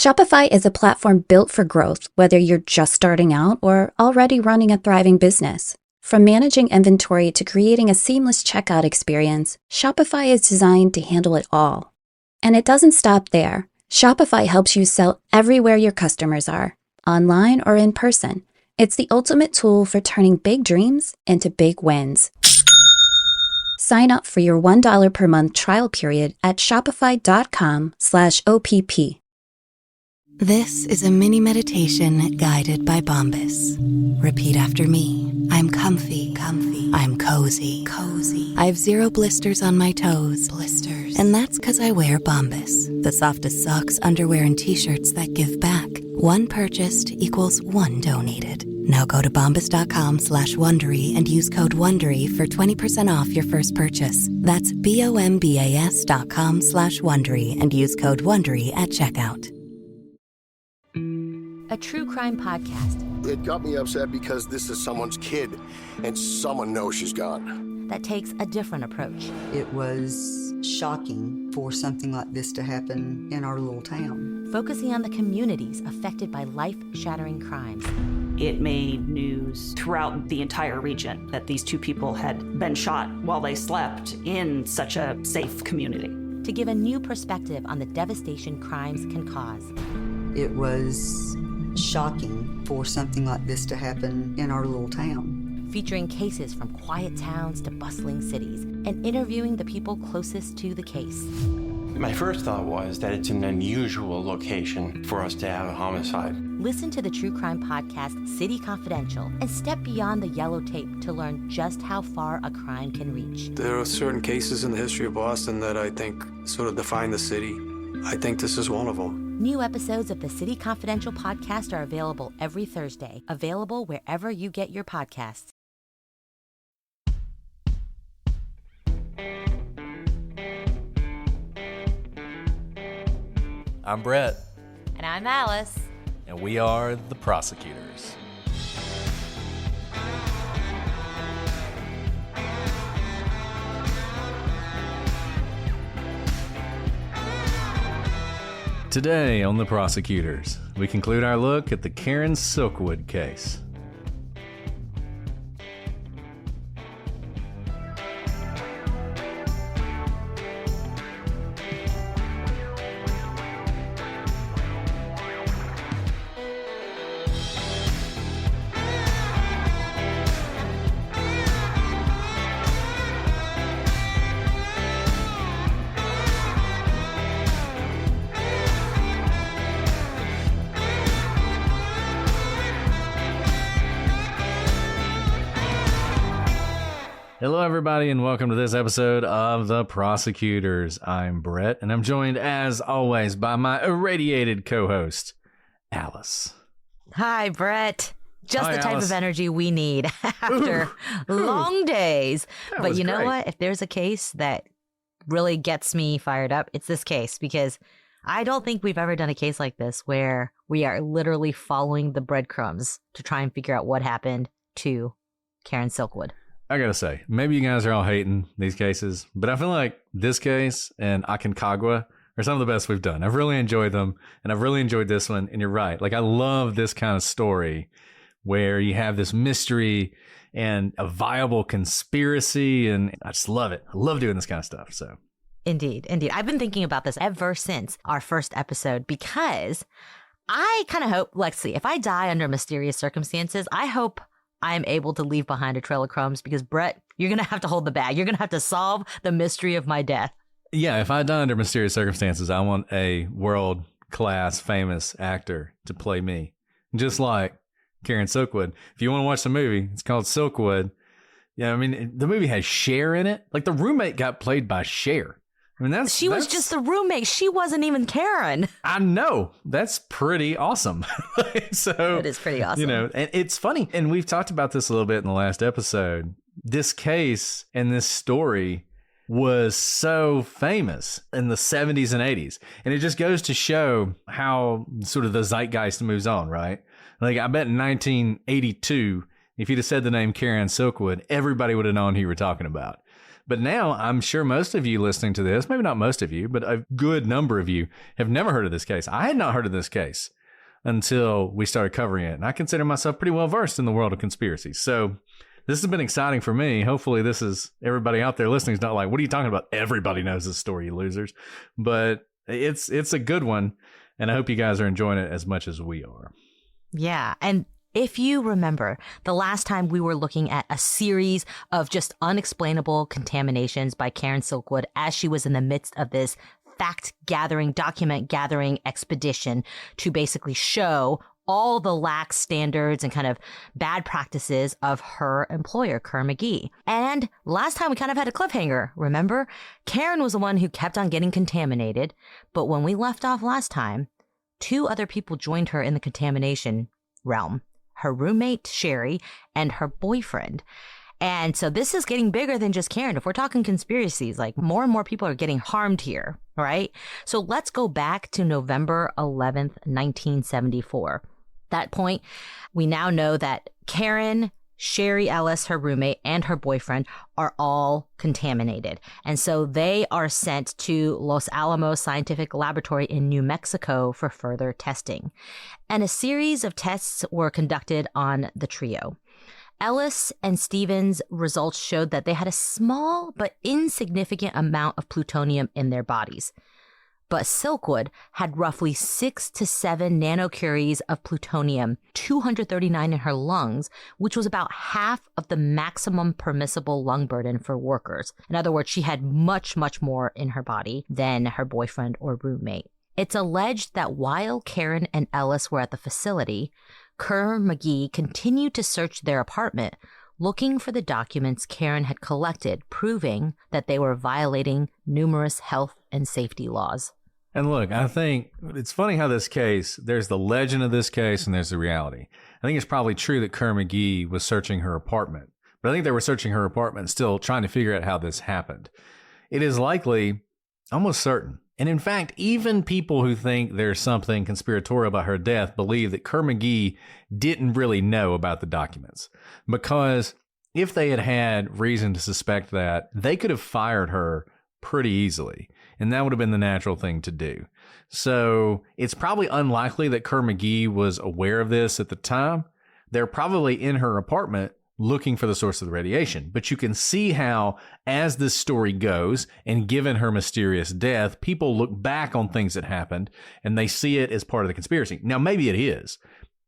Shopify is a platform built for growth, whether you're just starting out or already running a thriving business. From managing inventory to creating a seamless checkout experience, Shopify is designed to handle it all. And it doesn't stop there. Shopify helps you sell everywhere your customers are, online or in person. It's the ultimate tool for turning big dreams into big wins. Sign up for your $1 per month trial period at shopify.com/OPP. This is a mini meditation guided by Bombas. Repeat after me. I'm comfy. I'm cozy. I have 0 blisters on my toes. And that's because I wear Bombas, the softest socks, underwear, and t-shirts that give back. One purchased equals one donated. Now go to bombas.com/Wondery and use code WONDERY for 20% off your first purchase. That's BOMBAS.com/Wondery and use code WONDERY at checkout. A true crime podcast. It got me upset because this is someone's kid, and someone knows she's gone. That takes a different approach. It was shocking for something like this to happen in our little town. Focusing on the communities affected by life-shattering crimes. It made news throughout the entire region that these 2 people had been shot while they slept in such a safe community. To give a new perspective on the devastation crimes can cause. It was shocking for something like this to happen in our little town. Featuring cases from quiet towns to bustling cities and interviewing the people closest to the case. My first thought was that it's an unusual location for us to have a homicide. Listen to the true crime podcast City Confidential and step beyond the yellow tape to learn just how far a crime can reach. There are certain cases in the history of Boston that I think sort of define the city. I think this is one of them. New episodes of the City Confidential podcast are available every Thursday, available wherever you get your podcasts. I'm Brett. And I'm Alice. And we are the Prosecutors. Today on The Prosecutors, we conclude our look at the Karen Silkwood case. Hello, everybody, and welcome to this episode of The Prosecutors. I'm Brett, and I'm joined, as always, by my irradiated co-host, Alice. Hi, Brett. Just Hi, the type Alice. of energy we need after long days. But you know great. what? If there's a case that really gets me fired up, it's this case, because I don't think we've ever done a case like this where we are literally following the breadcrumbs to try and figure out what happened to Karen Silkwood. I gotta say, maybe you guys are all hating these cases, but I feel like this case and Aconcagua are some of the best we've done. I've really enjoyed them, and I've really enjoyed this one, and you're right. Like, I love this kind of story where you have this mystery and a viable conspiracy, and I just love it. I love doing this kind of stuff, so. Indeed. I've been thinking about this ever since our first episode, because I kind of hope, let's see, if I die under mysterious circumstances, I hope I'm able to leave behind a trail of crumbs, because Brett, you're going to have to hold the bag. You're going to have to solve the mystery of my death. Yeah, if I die under mysterious circumstances, I want a world-class famous actor to play me. Just like Karen Silkwood. If you want to watch the movie, it's called Silkwood. Yeah, I mean, the movie has Cher in it. Like, the roommate got played by Cher. I mean, She was just the roommate. She wasn't even Karen. I know. That's pretty awesome. So It is pretty awesome. You know, and it's funny. And we've talked about this a little bit in the last episode. This case and this story was so famous in the 70s and 80s. And it just goes to show how sort of the zeitgeist moves on, right? Like, I bet in 1982, if you'd have said the name Karen Silkwood, everybody would have known who you were talking about. But now I'm sure most of you listening to this, maybe not most of you, but a good number of you have never heard of this case. I had not heard of this case until we started covering it. And I consider myself pretty well versed in the world of conspiracies. So this has been exciting for me. Hopefully this is everybody out there listening is not like, what are you talking about? Everybody knows this story, you losers. But it's a good one. And I hope you guys are enjoying it as much as we are. Yeah. And if you remember the last time we were looking at a series of just unexplainable contaminations by Karen Silkwood as she was in the midst of this fact gathering, document gathering expedition to basically show all the lax standards and kind of bad practices of her employer, Kerr McGee. And last time we kind of had a cliffhanger, remember? Karen was the one who kept on getting contaminated. But when we left off last time, 2 other people joined her in the contamination realm. Her roommate, Sherry, and her boyfriend. And so this is getting bigger than just Karen. If we're talking conspiracies, like more and more people are getting harmed here, right? So let's go back to November 11th, 1974. That point, we now know that Karen, Sherry Ellis, her roommate, and her boyfriend are all contaminated. And so they are sent to Los Alamos Scientific Laboratory in New Mexico for further testing. And a series of tests were conducted on the trio. Ellis and Stevens' results showed that they had a small but insignificant amount of plutonium in their bodies. But Silkwood had roughly 6 to 7 nanocuries of plutonium, 239 in her lungs, which was about half of the maximum permissible lung burden for workers. In other words, she had much, much more in her body than her boyfriend or roommate. It's alleged that while Karen and Ellis were at the facility, Kerr McGee continued to search their apartment, looking for the documents Karen had collected, proving that they were violating numerous health and safety laws. And look, I think it's funny how this case, there's the legend of this case and there's the reality. I think it's probably true that Kerr McGee was searching her apartment, but I think they were searching her apartment still trying to figure out how this happened. It is likely, almost certain. And in fact, even people who think there's something conspiratorial about her death believe that Kerr McGee didn't really know about the documents. Because if they had had reason to suspect that, they could have fired her pretty easily. And that would have been the natural thing to do. So it's probably unlikely that Kerr McGee was aware of this at the time. They're probably in her apartment looking for the source of the radiation. But you can see how, as this story goes, and given her mysterious death, people look back on things that happened and they see it as part of the conspiracy. Now, maybe it is.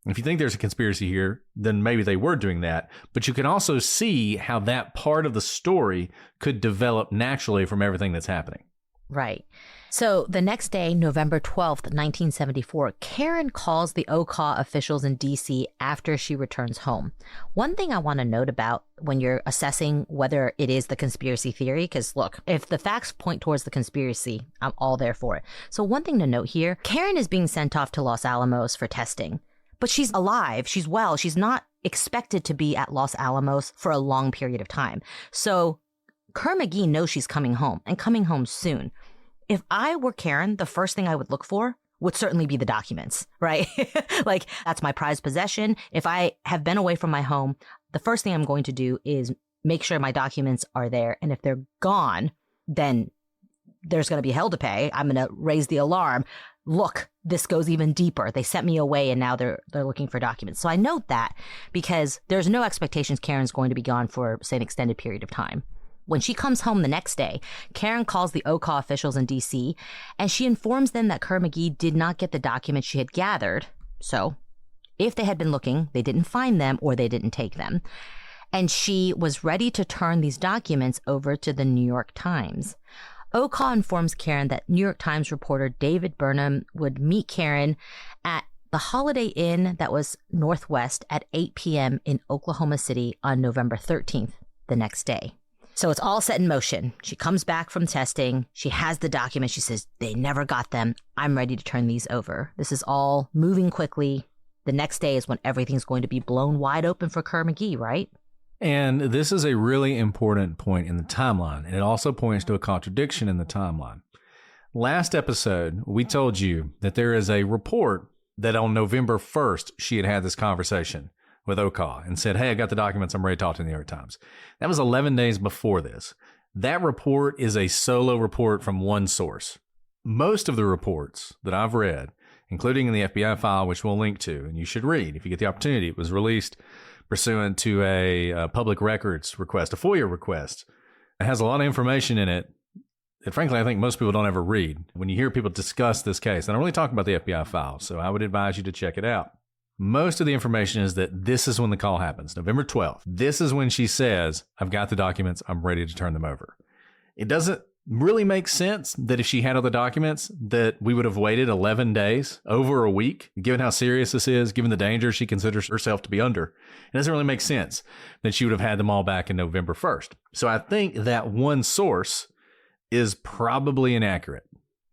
If you think there's a conspiracy here, then maybe they were doing that. But you can also see how that part of the story could develop naturally from everything that's happening. Right. So the next day, November 12th, 1974, Karen calls the OCA officials in D.C. after she returns home. One thing I want to note about when you're assessing whether it is the conspiracy theory, because look, if the facts point towards the conspiracy, I'm all there for it. So one thing to note here, Karen is being sent off to Los Alamos for testing, but she's alive, she's well, she's not expected to be at Los Alamos for a long period of time. So Kerr McGee knows she's coming home and coming home soon. If I were Karen, the first thing I would look for would certainly be the documents, right? Like, that's my prized possession. If I have been away from my home, the first thing I'm going to do is make sure my documents are there. And if they're gone, then there's going to be hell to pay. I'm going to raise the alarm. Look, this goes even deeper. They sent me away and now they're looking for documents. So I note that because there's no expectations Karen's going to be gone for, say, an extended period of time. When she comes home the next day, Karen calls the OCA officials in D.C. and she informs them that Kerr McGee did not get the documents she had gathered. So if they had been looking, they didn't find them or they didn't take them. And she was ready to turn these documents over to the New York Times. OCA informs Karen that New York Times reporter David Burnham would meet Karen at the Holiday Inn that was Northwest at 8 p.m. in Oklahoma City on November 13th, the next day. So it's all set in motion. She comes back from testing. She has the documents. She says, they never got them. I'm ready to turn these over. This is all moving quickly. The next day is when everything's going to be blown wide open for Kerr McGee, right? And this is a really important point in the timeline. And it also points to a contradiction in the timeline. Last episode, we told you that there is a report that on November 1st, she had this conversation with OCA and said, hey, I got the documents. I'm ready to talk to the New York Times. That was 11 days before this. That report is a solo report from one source. Most of the reports that I've read, including in the FBI file, which we'll link to, and you should read if you get the opportunity, it was released pursuant to a public records request, a FOIA request. It has a lot of information in it that, frankly, I think most people don't ever read. When you hear people discuss this case, and I'm really talking about the FBI file, so I would advise you to check it out. Most of the information is that this is when the call happens, November 12th. This is when she says, I've got the documents, I'm ready to turn them over. It doesn't really make sense that if she had all the documents that we would have waited 11 days, over a week, given how serious this is, given the danger she considers herself to be under. It doesn't really make sense that she would have had them all back in November 1st. So I think that one source is probably inaccurate.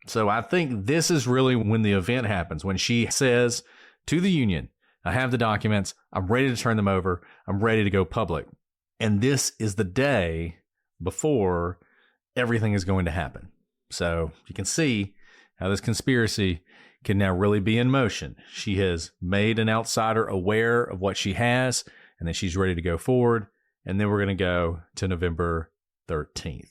So I think this is really when the event happens, when she says to the union, I have the documents, I'm ready to turn them over, I'm ready to go public. And this is the day before everything is going to happen. So you can see how this conspiracy can now really be in motion. She has made an outsider aware of what she has, and then she's ready to go forward. And then we're going to go to November 13th.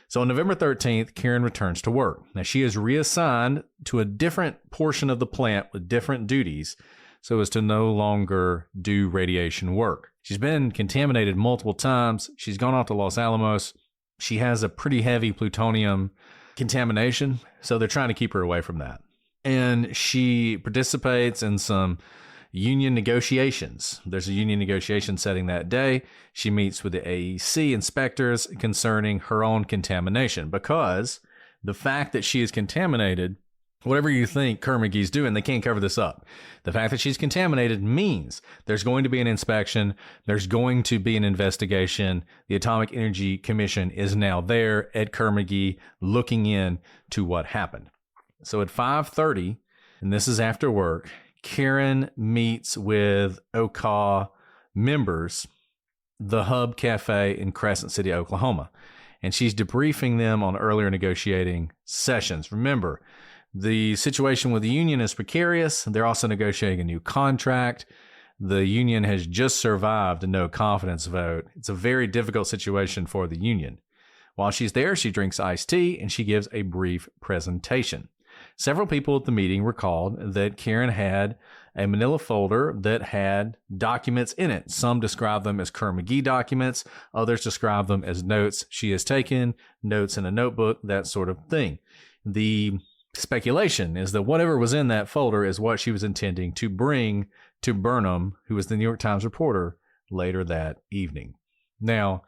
So on November 13th, Karen returns to work. Now she is reassigned to a different portion of the plant with different duties so as to no longer do radiation work. She's been contaminated multiple times. She's gone off to Los Alamos. She has a pretty heavy plutonium contamination, so they're trying to keep her away from that. And she participates in some union negotiations. There's a union negotiation setting that day. She meets with the AEC inspectors concerning her own contamination, because the fact that she is contaminated, whatever you think Kerr-McGee's doing, they can't cover this up. The fact that she's contaminated means there's going to be an inspection. There's going to be an investigation. The Atomic Energy Commission is now there at Kerr-McGee looking in to what happened. So at 5:30, and this is after work, Karen meets with OCAW members, the Hub Cafe in Crescent City, Oklahoma, and she's debriefing them on earlier negotiating sessions. Remember, the situation with the union is precarious. They're also negotiating a new contract. The union has just survived a no confidence vote. It's a very difficult situation for the union. While she's there, she drinks iced tea and she gives a brief presentation. Several people at the meeting recalled that Karen had a manila folder that had documents in it. Some describe them as Kerr-McGee documents. Others describe them as notes she has taken, notes in a notebook, that sort of thing. The speculation is that whatever was in that folder is what she was intending to bring to Burnham, who was the New York Times reporter, later that evening. Now,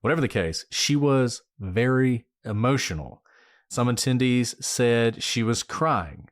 whatever the case, she was very emotional. Some attendees said she was crying.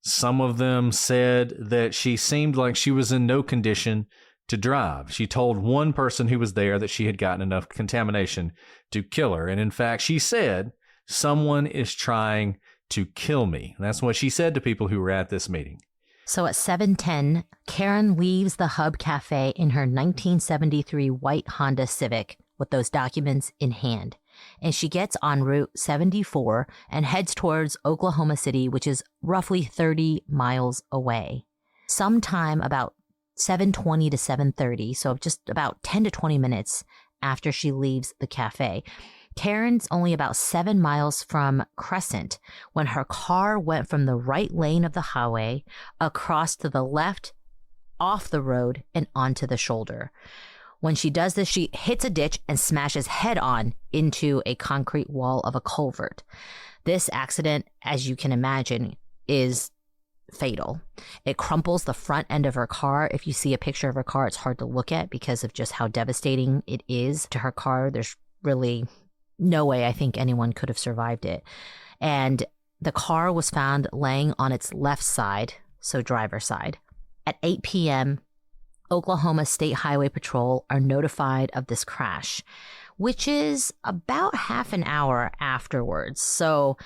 Some of them said that she seemed like she was in no condition to drive. She told one person who was there that she had gotten enough contamination to kill her. And in fact, she said, someone is trying to kill me. And that's what she said to people who were at this meeting. So at 7:10, Karen leaves the Hub Cafe in her 1973 white Honda Civic with those documents in hand. And she gets on Route 74 and heads towards Oklahoma City, which is roughly 30 miles away. Sometime about 7:20 to 7:30, so just about 10 to 20 minutes after she leaves the cafe, Karen's only about 7 miles from Crescent when her car went from the right lane of the highway across to the left, off the road, and onto the shoulder. When she does this, she hits a ditch and smashes head on into a concrete wall of a culvert. This accident, as you can imagine, is fatal. It crumples the front end of her car. If you see a picture of her car, it's hard to look at because of just how devastating it is to her car. There's really no way I think anyone could have survived it. And the car was found laying on its left side, so driver's side. At 8 p.m., Oklahoma State Highway Patrol are notified of this crash, which is about half an hour afterwards. So,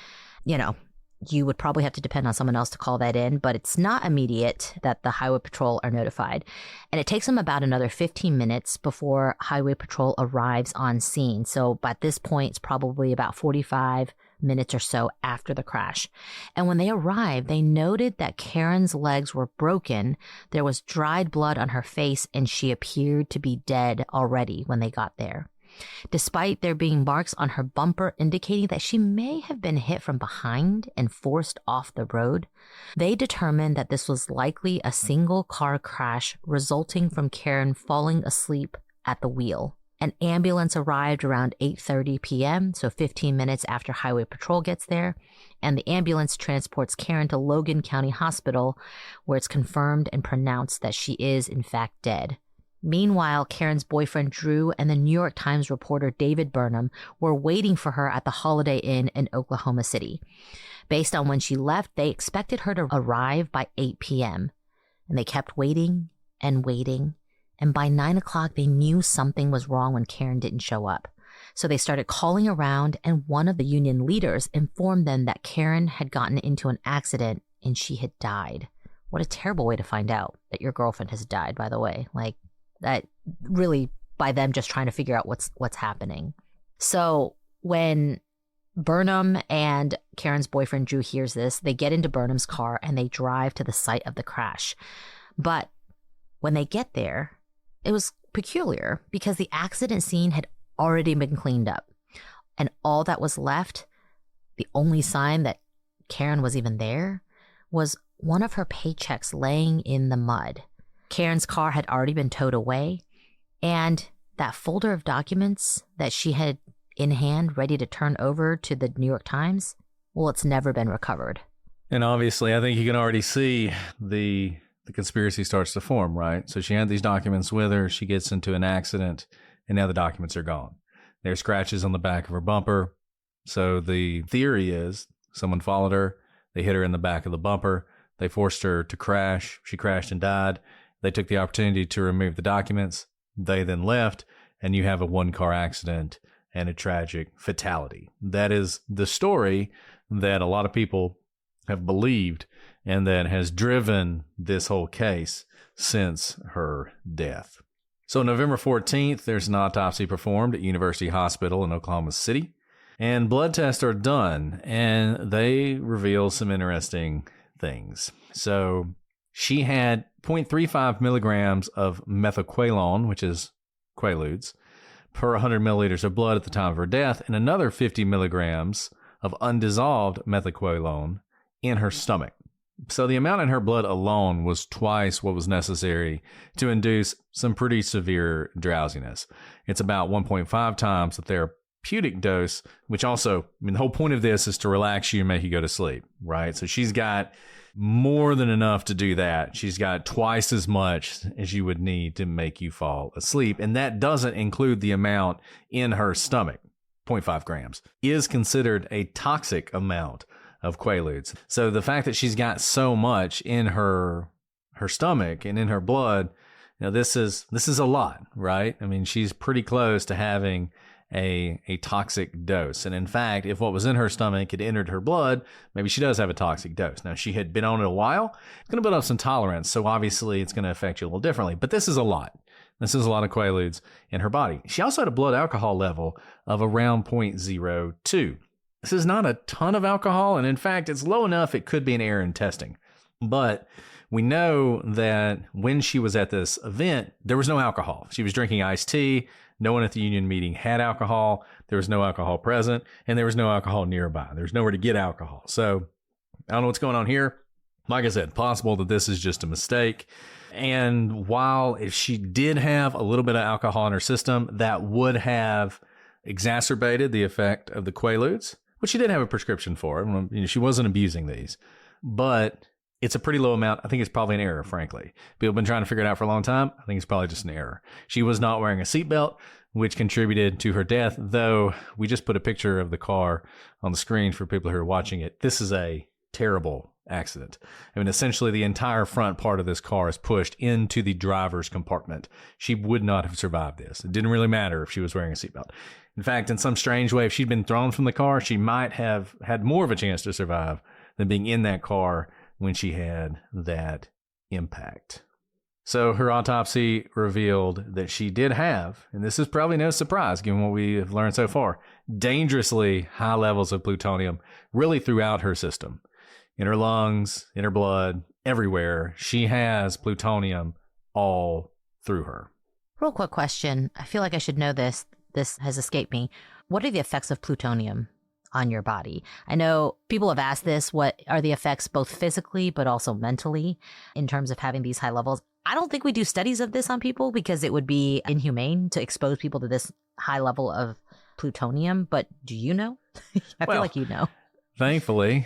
you would probably have to depend on someone else to call that in, but it's not immediate that the Highway Patrol are notified. And it takes them about another 15 minutes before Highway Patrol arrives on scene. So by this point, it's probably about 45 minutes or so after the crash. And when they arrived, they noted that Karen's legs were broken. There was dried blood on her face, and she appeared to be dead already when they got there. despite there being marks on her bumper indicating that she may have been hit from behind and forced off the road. They determined that this was likely a single car crash resulting from Karen falling asleep at the wheel. An ambulance arrived around 8:30 p.m., so 15 minutes after Highway Patrol gets there, and the ambulance transports Karen to Logan County Hospital, where it's confirmed and pronounced that she is, in fact, dead. Meanwhile, Karen's boyfriend Drew and the New York Times reporter David Burnham were waiting for her at the Holiday Inn in Oklahoma City. Based on when she left, they expected her to arrive by 8 p.m., and they kept waiting and waiting. And by 9 o'clock, they knew something was wrong when Karen didn't show up. So they started calling around, and one of the union leaders informed them that Karen had gotten into an accident and she had died. What a terrible way to find out that your girlfriend has died, by the way. Like, that really, by them just trying to figure out what's happening. So when Burnham and Karen's boyfriend Drew hears this, they get into Burnham's car and they drive to the site of the crash. But when they get there, it was peculiar because the accident scene had already been cleaned up. And all that was left, the only sign that Karen was even there, was one of her paychecks laying in the mud. Karen's car had already been towed away, and that folder of documents that she had in hand ready to turn over to the New York Times, well, it's never been recovered. And obviously, I think you can already see the conspiracy starts to form, right? So she had these documents with her. She gets into an accident, and now the documents are gone. There are scratches on the back of her bumper. So the theory is someone followed her. They hit her in the back of the bumper. They forced her to crash. She crashed and died. They took the opportunity to remove the documents. They then left, and you have a one-car accident and a tragic fatality. That is the story that a lot of people have believed and that has driven this whole case since her death. So November 14th, there's an autopsy performed at University Hospital in Oklahoma City, and blood tests are done, and they reveal some interesting things. So she had 0.35 milligrams of methaqualone, which is Quaaludes, per 100 milliliters of blood at the time of her death, and another 50 milligrams of undissolved methaqualone in her stomach. So the amount in her blood alone was twice what was necessary to induce some pretty severe drowsiness. It's about 1.5 times the therapeutic dose, which also, the whole point of this is to relax you and make you go to sleep, right? So she's got more than enough to do that. She's got twice as much as you would need to make you fall asleep. And that doesn't include the amount in her stomach. 0.5 grams is considered a toxic amount of Quaaludes. So the fact that she's got so much in her stomach and in her blood, this is a lot, right? She's pretty close to having a toxic dose. And in fact, if what was in her stomach had entered her blood, maybe she does have a toxic dose. Now, she had been on it a while. It's going to build up some tolerance. So obviously it's going to affect you a little differently, but this is a lot. This is a lot of Quaaludes in her body. She also had a blood alcohol level of around 0.02. This is not a ton of alcohol, and in fact, it's low enough it could be an error in testing. But we know that when she was at this event, there was no alcohol. She was drinking iced tea. No one at the union meeting had alcohol. There was no alcohol present, and there was no alcohol nearby. There's nowhere to get alcohol. So I don't know what's going on here. Like I said, possible that this is just a mistake. And while if she did have a little bit of alcohol in her system, that would have exacerbated the effect of the Quaaludes, which she did have a prescription for. She wasn't abusing these, but it's a pretty low amount. I think it's probably an error, frankly. People have been trying to figure it out for a long time. I think it's probably just an error. She was not wearing a seatbelt, which contributed to her death, though we just put a picture of the car on the screen for people who are watching it. This is a terrible accident. Essentially the entire front part of this car is pushed into the driver's compartment. She would not have survived this. It didn't really matter if she was wearing a seatbelt. In fact, in some strange way, if she'd been thrown from the car, she might have had more of a chance to survive than being in that car when she had that impact. So her autopsy revealed that she did have, and this is probably no surprise given what we have learned so far, dangerously high levels of plutonium really throughout her system. In her lungs, in her blood, everywhere. She has plutonium all through her. Real quick question. I feel like I should know this. this has escaped me. What are the effects of plutonium on your body? I know people have asked this. What are the effects both physically but also mentally in terms of having these high levels? I don't think we do studies of this on people because it would be inhumane to expose people to this high level of plutonium. But do you know? I feel like you know. Thankfully,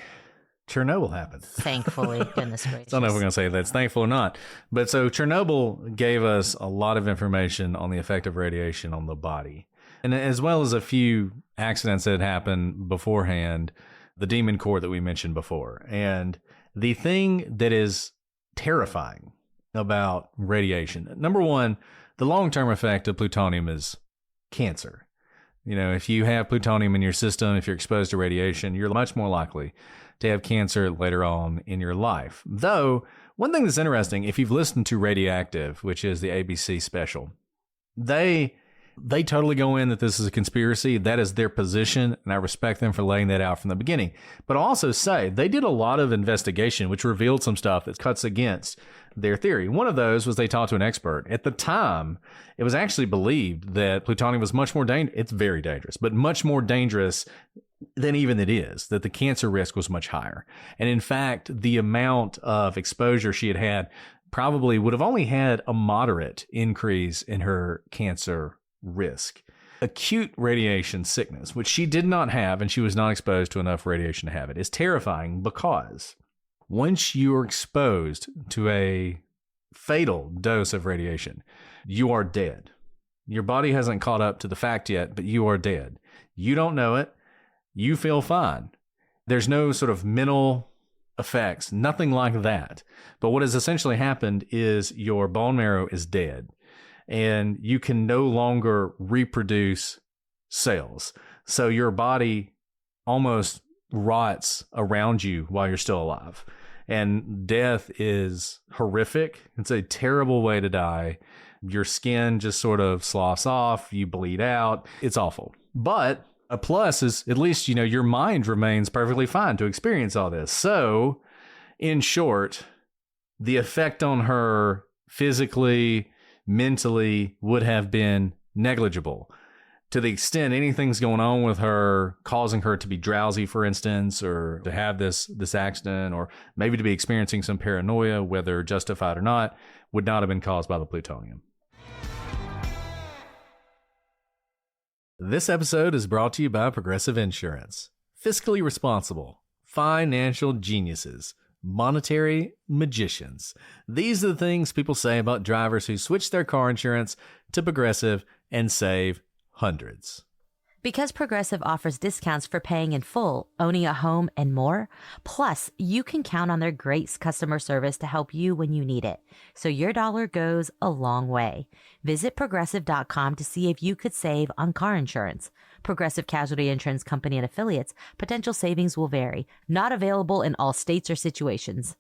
Chernobyl happened. Thankfully, goodness gracious. I don't know if we're going to say that's thankful or not. But so Chernobyl gave us a lot of information on the effect of radiation on the body. And as well as a few accidents that had happened beforehand, the demon core that we mentioned before. And the thing that is terrifying about radiation, number one, the long-term effect of plutonium is cancer. You know, if you have plutonium in your system, if you're exposed to radiation, you're much more likely to have cancer later on in your life. Though, one thing that's interesting, if you've listened to Radioactive, which is the ABC special, they totally go in that this is a conspiracy. That is their position, and I respect them for laying that out from the beginning. But I'll also say they did a lot of investigation, which revealed some stuff that cuts against their theory. One of those was they talked to an expert. At the time, it was actually believed that plutonium was much more dangerous. It's very dangerous, but much more dangerous than even it is, that the cancer risk was much higher. And in fact, the amount of exposure she had had probably would have only had a moderate increase in her cancer risk. Acute radiation sickness, which she did not have, and she was not exposed to enough radiation to have it, is terrifying because once you are exposed to a fatal dose of radiation, you are dead. Your body hasn't caught up to the fact yet, but you are dead. You don't know it. You feel fine. There's no sort of mental effects, nothing like that. But what has essentially happened is your bone marrow is dead, and you can no longer reproduce cells. So your body almost rots around you while you're still alive. And death is horrific. It's a terrible way to die. Your skin just sort of sloughs off. You bleed out. It's awful. But a plus is at least, you know, your mind remains perfectly fine to experience all this. So, in short, the effect on her physically, mentally would have been negligible. To the extent anything's going on with her, causing her to be drowsy, for instance, or to have this accident, or maybe to be experiencing some paranoia, whether justified or not, would not have been caused by the plutonium. This episode is brought to you by Progressive Insurance. Fiscally responsible, financial geniuses, monetary magicians. These are the things people say about drivers who switch their car insurance to Progressive and save hundreds. Because Progressive offers discounts for paying in full, owning a home, and more, plus you can count on their great customer service to help you when you need it. So your dollar goes a long way. Visit Progressive.com to see if you could save on car insurance. Progressive Casualty Insurance Company and Affiliates. Potential savings will vary. Not available in all states or situations.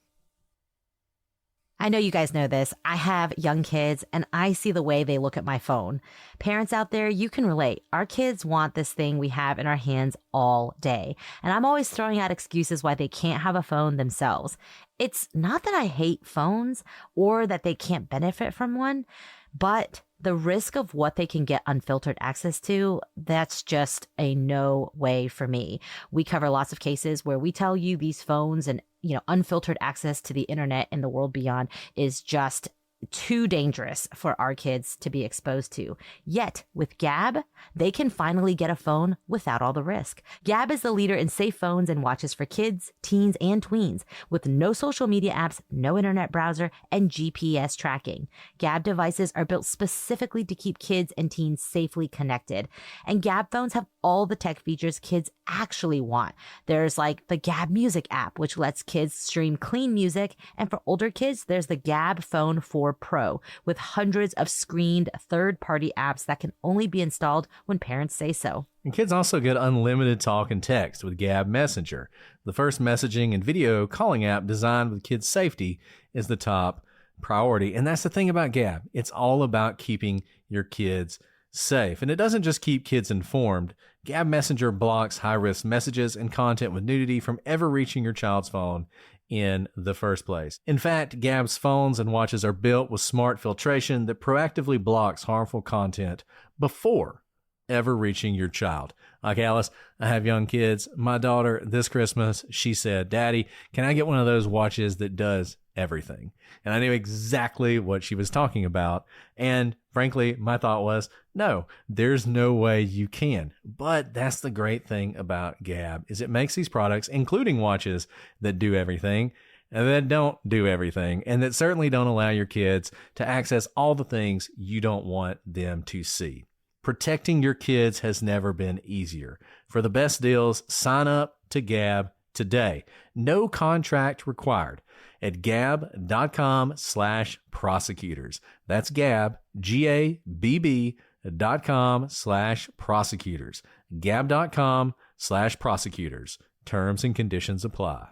I know you guys know this. I have young kids and I see the way they look at my phone. Parents out there, you can relate. Our kids want this thing we have in our hands all day. And I'm always throwing out excuses why they can't have a phone themselves. It's not that I hate phones or that they can't benefit from one, but the risk of what they can get unfiltered access to, that's just a no way for me. We cover lots of cases where we tell you these phones and unfiltered access to the internet and the world beyond is just too dangerous for our kids to be exposed to. Yet, with Gab, they can finally get a phone without all the risk. Gab is the leader in safe phones and watches for kids, teens, and tweens, with no social media apps, no internet browser, and GPS tracking. Gab devices are built specifically to keep kids and teens safely connected. And Gab phones have all the tech features kids actually want. There's like the Gab Music app, which lets kids stream clean music. And for older kids, there's the Gab Phone 4 Pro with hundreds of screened third-party apps that can only be installed when parents say so. And kids also get unlimited talk and text with Gab Messenger. The first messaging and video calling app designed with kids' safety is the top priority. And that's the thing about Gab. It's all about keeping your kids safe. And it doesn't just keep kids informed. Gab Messenger blocks high-risk messages and content with nudity from ever reaching your child's phone in the first place. In fact, Gab's phones and watches are built with smart filtration that proactively blocks harmful content before ever reaching your child. Like Alice, I have young kids. My daughter this Christmas, she said, Daddy, can I get one of those watches that does everything? And I knew exactly what she was talking about. And frankly, my thought was, no, there's no way you can. But that's the great thing about Gab, is it makes these products, including watches, that do everything and that don't do everything, and that certainly don't allow your kids to access all the things you don't want them to see. Protecting your kids has never been easier. For the best deals, sign up to Gab today. No contract required at gab.com/prosecutors. That's Gab, GABB.com/prosecutors. Gab.com/prosecutors. Terms and conditions apply.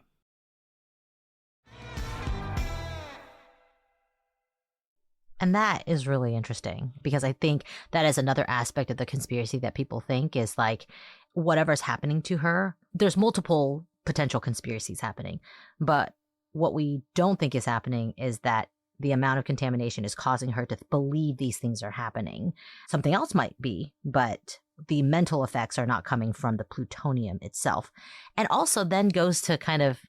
And that is really interesting, because I think that is another aspect of the conspiracy that people think is like, whatever's happening to her, there's multiple potential conspiracies happening. But what we don't think is happening is that the amount of contamination is causing her to believe these things are happening. Something else might be, but the mental effects are not coming from the plutonium itself. And also then goes to kind of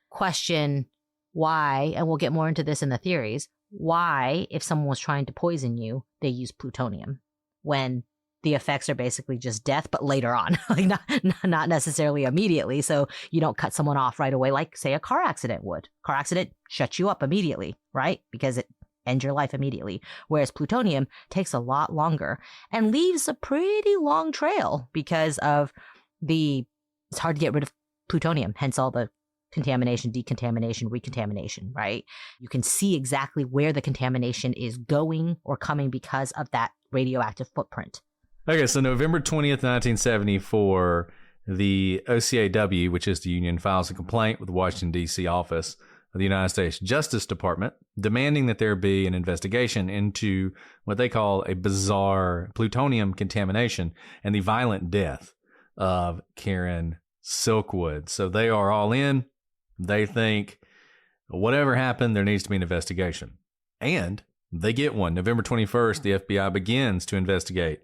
question why, and we'll get more into this in the theories, why, if someone was trying to poison you, they use plutonium when the effects are basically just death, but later on, like not necessarily immediately. So you don't cut someone off right away, like say a car accident would. Car accident shuts you up immediately, right? Because it ends your life immediately. Whereas plutonium takes a lot longer and leaves a pretty long trail because of it's hard to get rid of plutonium, hence all the contamination, decontamination, recontamination, right? You can see exactly where the contamination is going or coming because of that radioactive footprint. Okay, so November 20th, 1974, the OCAW, which is the union, files a complaint with the Washington, D.C. office of the United States Justice Department, demanding that there be an investigation into what they call a bizarre plutonium contamination and the violent death of Karen Silkwood. So they are all in. They think whatever happened, there needs to be an investigation. And they get one. November 21st, the FBI begins to investigate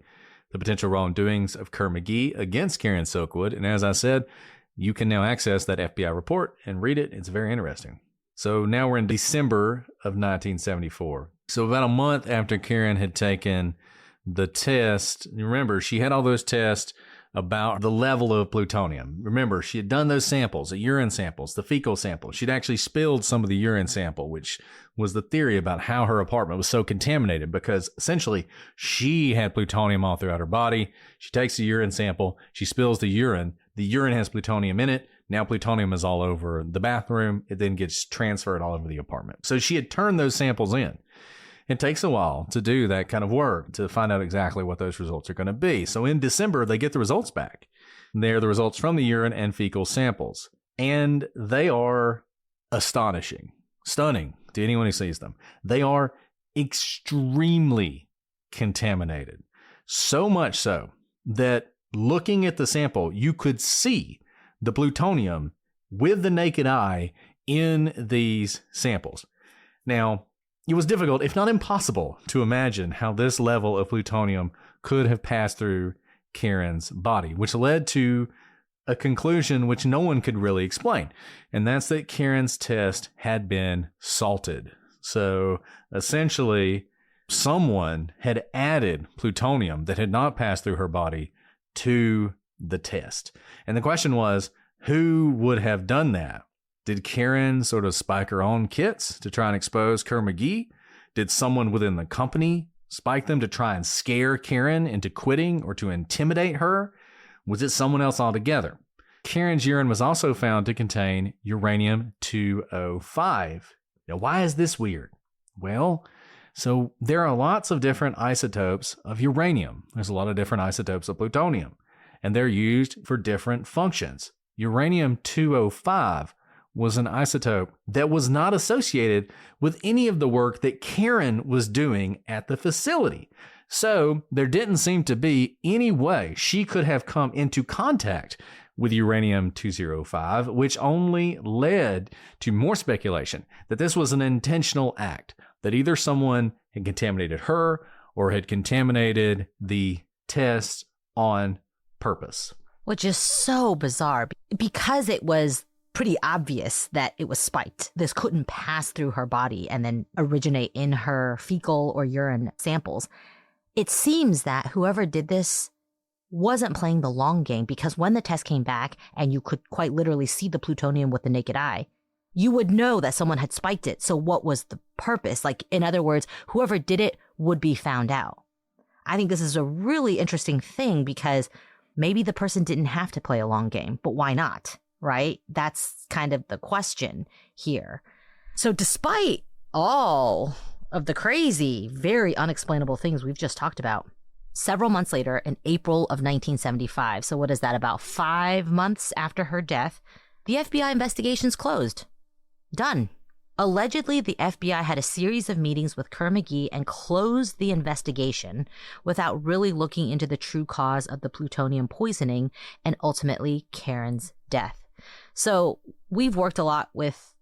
the potential wrongdoings of Kerr McGee against Karen Silkwood. And as I said, you can now access that FBI report and read it. It's very interesting. So now we're in December of 1974. So about a month after Karen had taken the test, remember, she had all those tests about the level of plutonium. Remember, she had done those samples, the urine samples, the fecal samples. She'd actually spilled some of the urine sample, which was the theory about how her apartment was so contaminated, because essentially she had plutonium all throughout her body. She takes the urine sample, she spills the urine has plutonium in it. Now plutonium is all over the bathroom. It then gets transferred all over the apartment. So she had turned those samples in. It takes a while to do that kind of work to find out exactly what those results are going to be. So in December, they get the results back. They're the results from the urine and fecal samples. And they are astonishing, stunning to anyone who sees them. They are extremely contaminated. So much so that looking at the sample, you could see the plutonium with the naked eye in these samples. Now, it was difficult, if not impossible, to imagine how this level of plutonium could have passed through Karen's body, which led to a conclusion which no one could really explain. And that's that Karen's test had been salted. So essentially, someone had added plutonium that had not passed through her body to the test. And the question was, who would have done that? Did Karen sort of spike her own kits to try and expose Kerr McGee? Did someone within the company spike them to try and scare Karen into quitting or to intimidate her? Was it someone else altogether? Karen's urine was also found to contain uranium-205. Now, why is this weird? Well, so there are lots of different isotopes of uranium. There's a lot of different isotopes of plutonium, and they're used for different functions. Uranium-205 was an isotope that was not associated with any of the work that Karen was doing at the facility. So there didn't seem to be any way she could have come into contact with uranium-205, which only led to more speculation that this was an intentional act, that either someone had contaminated her or had contaminated the tests on purpose. Which is so bizarre because it was pretty obvious that it was spiked. This couldn't pass through her body and then originate in her fecal or urine samples. It seems that whoever did this wasn't playing the long game, because when the test came back and you could quite literally see the plutonium with the naked eye, you would know that someone had spiked it. So what was the purpose? Like, in other words, whoever did it would be found out. I think this is a really interesting thing because maybe the person didn't have to play a long game, but why not? Right? That's kind of the question here. So despite all of the crazy, very unexplainable things we've just talked about, several months later, in April of 1975, so what is that, about 5 months after her death, the FBI investigation's closed. Done. Allegedly, the FBI had a series of meetings with Kerr McGee and closed the investigation without really looking into the true cause of the plutonium poisoning and ultimately Karen's death. So we've worked a lot with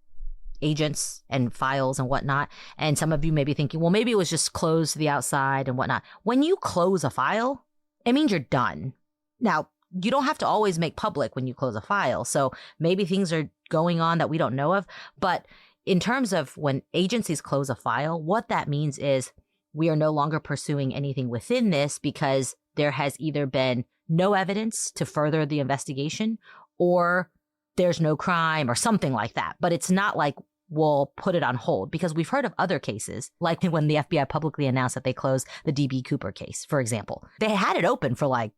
agents and files and whatnot, and some of you may be thinking, well, maybe it was just closed to the outside and whatnot. When you close a file, it means you're done. Now, you don't have to always make public when you close a file, so maybe things are going on that we don't know of, but in terms of when agencies close a file, what that means is we are no longer pursuing anything within this because there has either been no evidence to further the investigation or there's no crime or something like that. But it's not like we'll put it on hold, because we've heard of other cases, like when the FBI publicly announced that they closed the D.B. Cooper case, for example. They had it open for like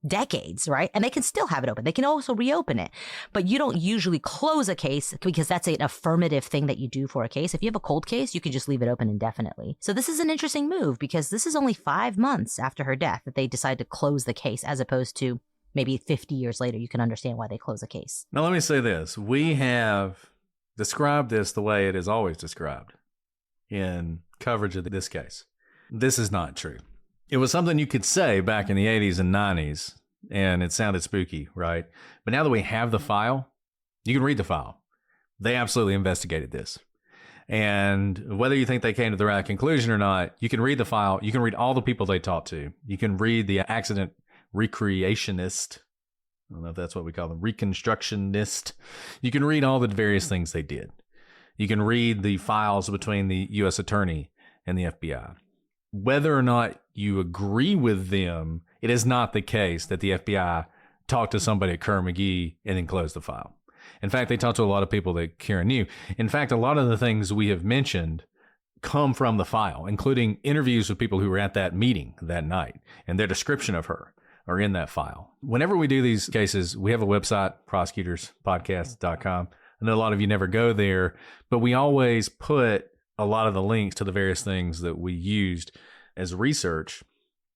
decades, right? And they can still have it open. They can also reopen it. But you don't usually close a case because that's an affirmative thing that you do for a case. If you have a cold case, you can just leave it open indefinitely. So this is an interesting move because this is only 5 months after her death that they decide to close the case, as opposed to maybe 50 years later. You can understand why they close a case. Now, let me say this. We have described this the way it is always described in coverage of this case. This is not true. It was something you could say back in the 80s and 90s, and it sounded spooky, right? But now that we have the file, you can read the file. They absolutely investigated this. And whether you think they came to the right conclusion or not, you can read the file. You can read all the people they talked to. You can read the accident recreationist. I don't know if that's what we call them, reconstructionist. You can read all the various things they did. You can read the files between the U.S. attorney and the FBI. Whether or not you agree with them, it is not the case that the FBI talked to somebody at Kerr McGee and then closed the file. In fact, they talked to a lot of people that Karen knew. In fact, a lot of the things we have mentioned come from the file, including interviews with people who were at that meeting that night, and their description of her are in that file. Whenever we do these cases, we have a website, prosecutorspodcast.com. I know a lot of you never go there, but we always put a lot of the links to the various things that we used as research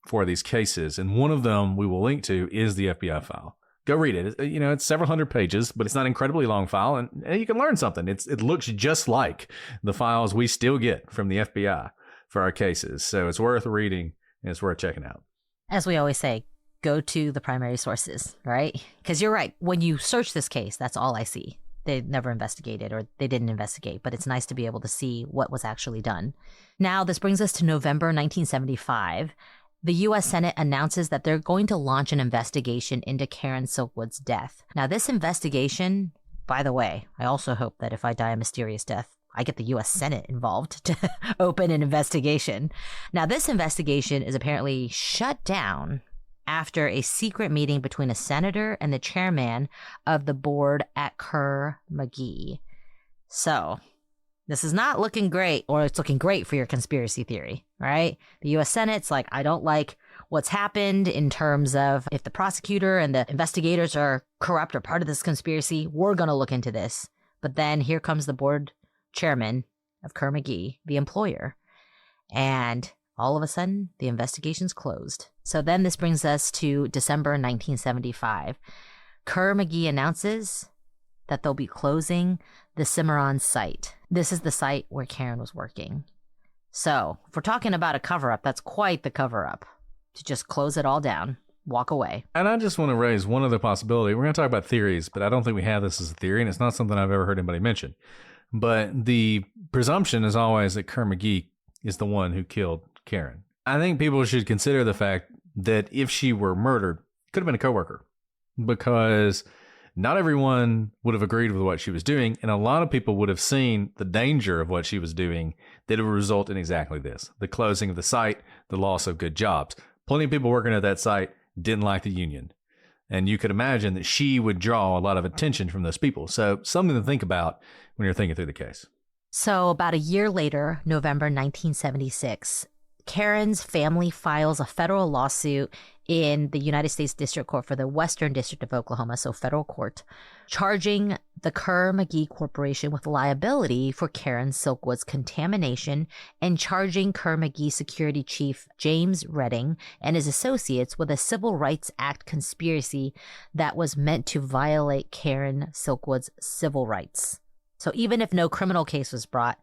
for these cases. And one of them we will link to is the FBI file. Go read it. It's several hundred pages, but it's not an incredibly long file, and you can learn something. It looks just like the files we still get from the FBI for our cases. So it's worth reading and it's worth checking out. As we always say, go to the primary sources, right? Because you're right. When you search this case, that's all I see. They never investigated, or they didn't investigate, but it's nice to be able to see what was actually done. Now, this brings us to November 1975. The U.S. Senate announces that they're going to launch an investigation into Karen Silkwood's death. Now, this investigation, by the way, I also hope that if I die a mysterious death, I get the U.S. Senate involved to open an investigation. Now, this investigation is apparently shut down after a secret meeting between a senator and the chairman of the board at Kerr McGee. So, this is not looking great, or it's looking great for your conspiracy theory, right? The U.S. Senate's like, I don't like what's happened in terms of if the prosecutor and the investigators are corrupt or part of this conspiracy, we're going to look into this. But then here comes the board chairman of Kerr McGee, the employer, and all of a sudden, the investigation's closed. So then this brings us to December 1975. Kerr McGee announces that they'll be closing the Cimarron site. This is the site where Karen was working. So if we're talking about a cover-up, that's quite the cover-up. To just close it all down, walk away. And I just want to raise one other possibility. We're going to talk about theories, but I don't think we have this as a theory, and it's not something I've ever heard anybody mention. But the presumption is always that Kerr McGee is the one who killed Karen. I think people should consider the fact that if she were murdered, could have been a coworker, because not everyone would have agreed with what she was doing, and a lot of people would have seen the danger of what she was doing, that it would result in exactly this: the closing of the site, the loss of good jobs. Plenty of people working at that site didn't like the union, and you could imagine that she would draw a lot of attention from those people. So something to think about when you're thinking through the case. So about a year later, November 1976, Karen's family files a federal lawsuit in the United States District Court for the Western District of Oklahoma, so federal court, charging the Kerr-McGee Corporation with liability for Karen Silkwood's contamination and charging Kerr-McGee security chief James Redding and his associates with a Civil Rights Act conspiracy that was meant to violate Karen Silkwood's civil rights. So even if no criminal case was brought,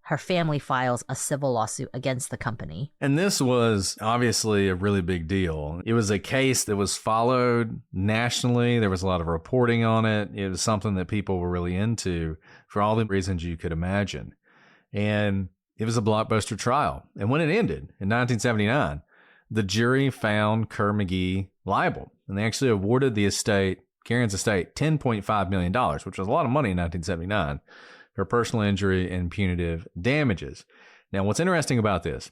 her family files a civil lawsuit against the company. And this was obviously a really big deal. It was a case that was followed nationally. There was a lot of reporting on it. It was something that people were really into for all the reasons you could imagine. And it was a blockbuster trial. And when it ended in 1979, the jury found Kerr-McGee liable. And they actually awarded the estate, Karen's estate, $10.5 million, which was a lot of money in 1979. For personal injury and punitive damages. Now, what's interesting about this,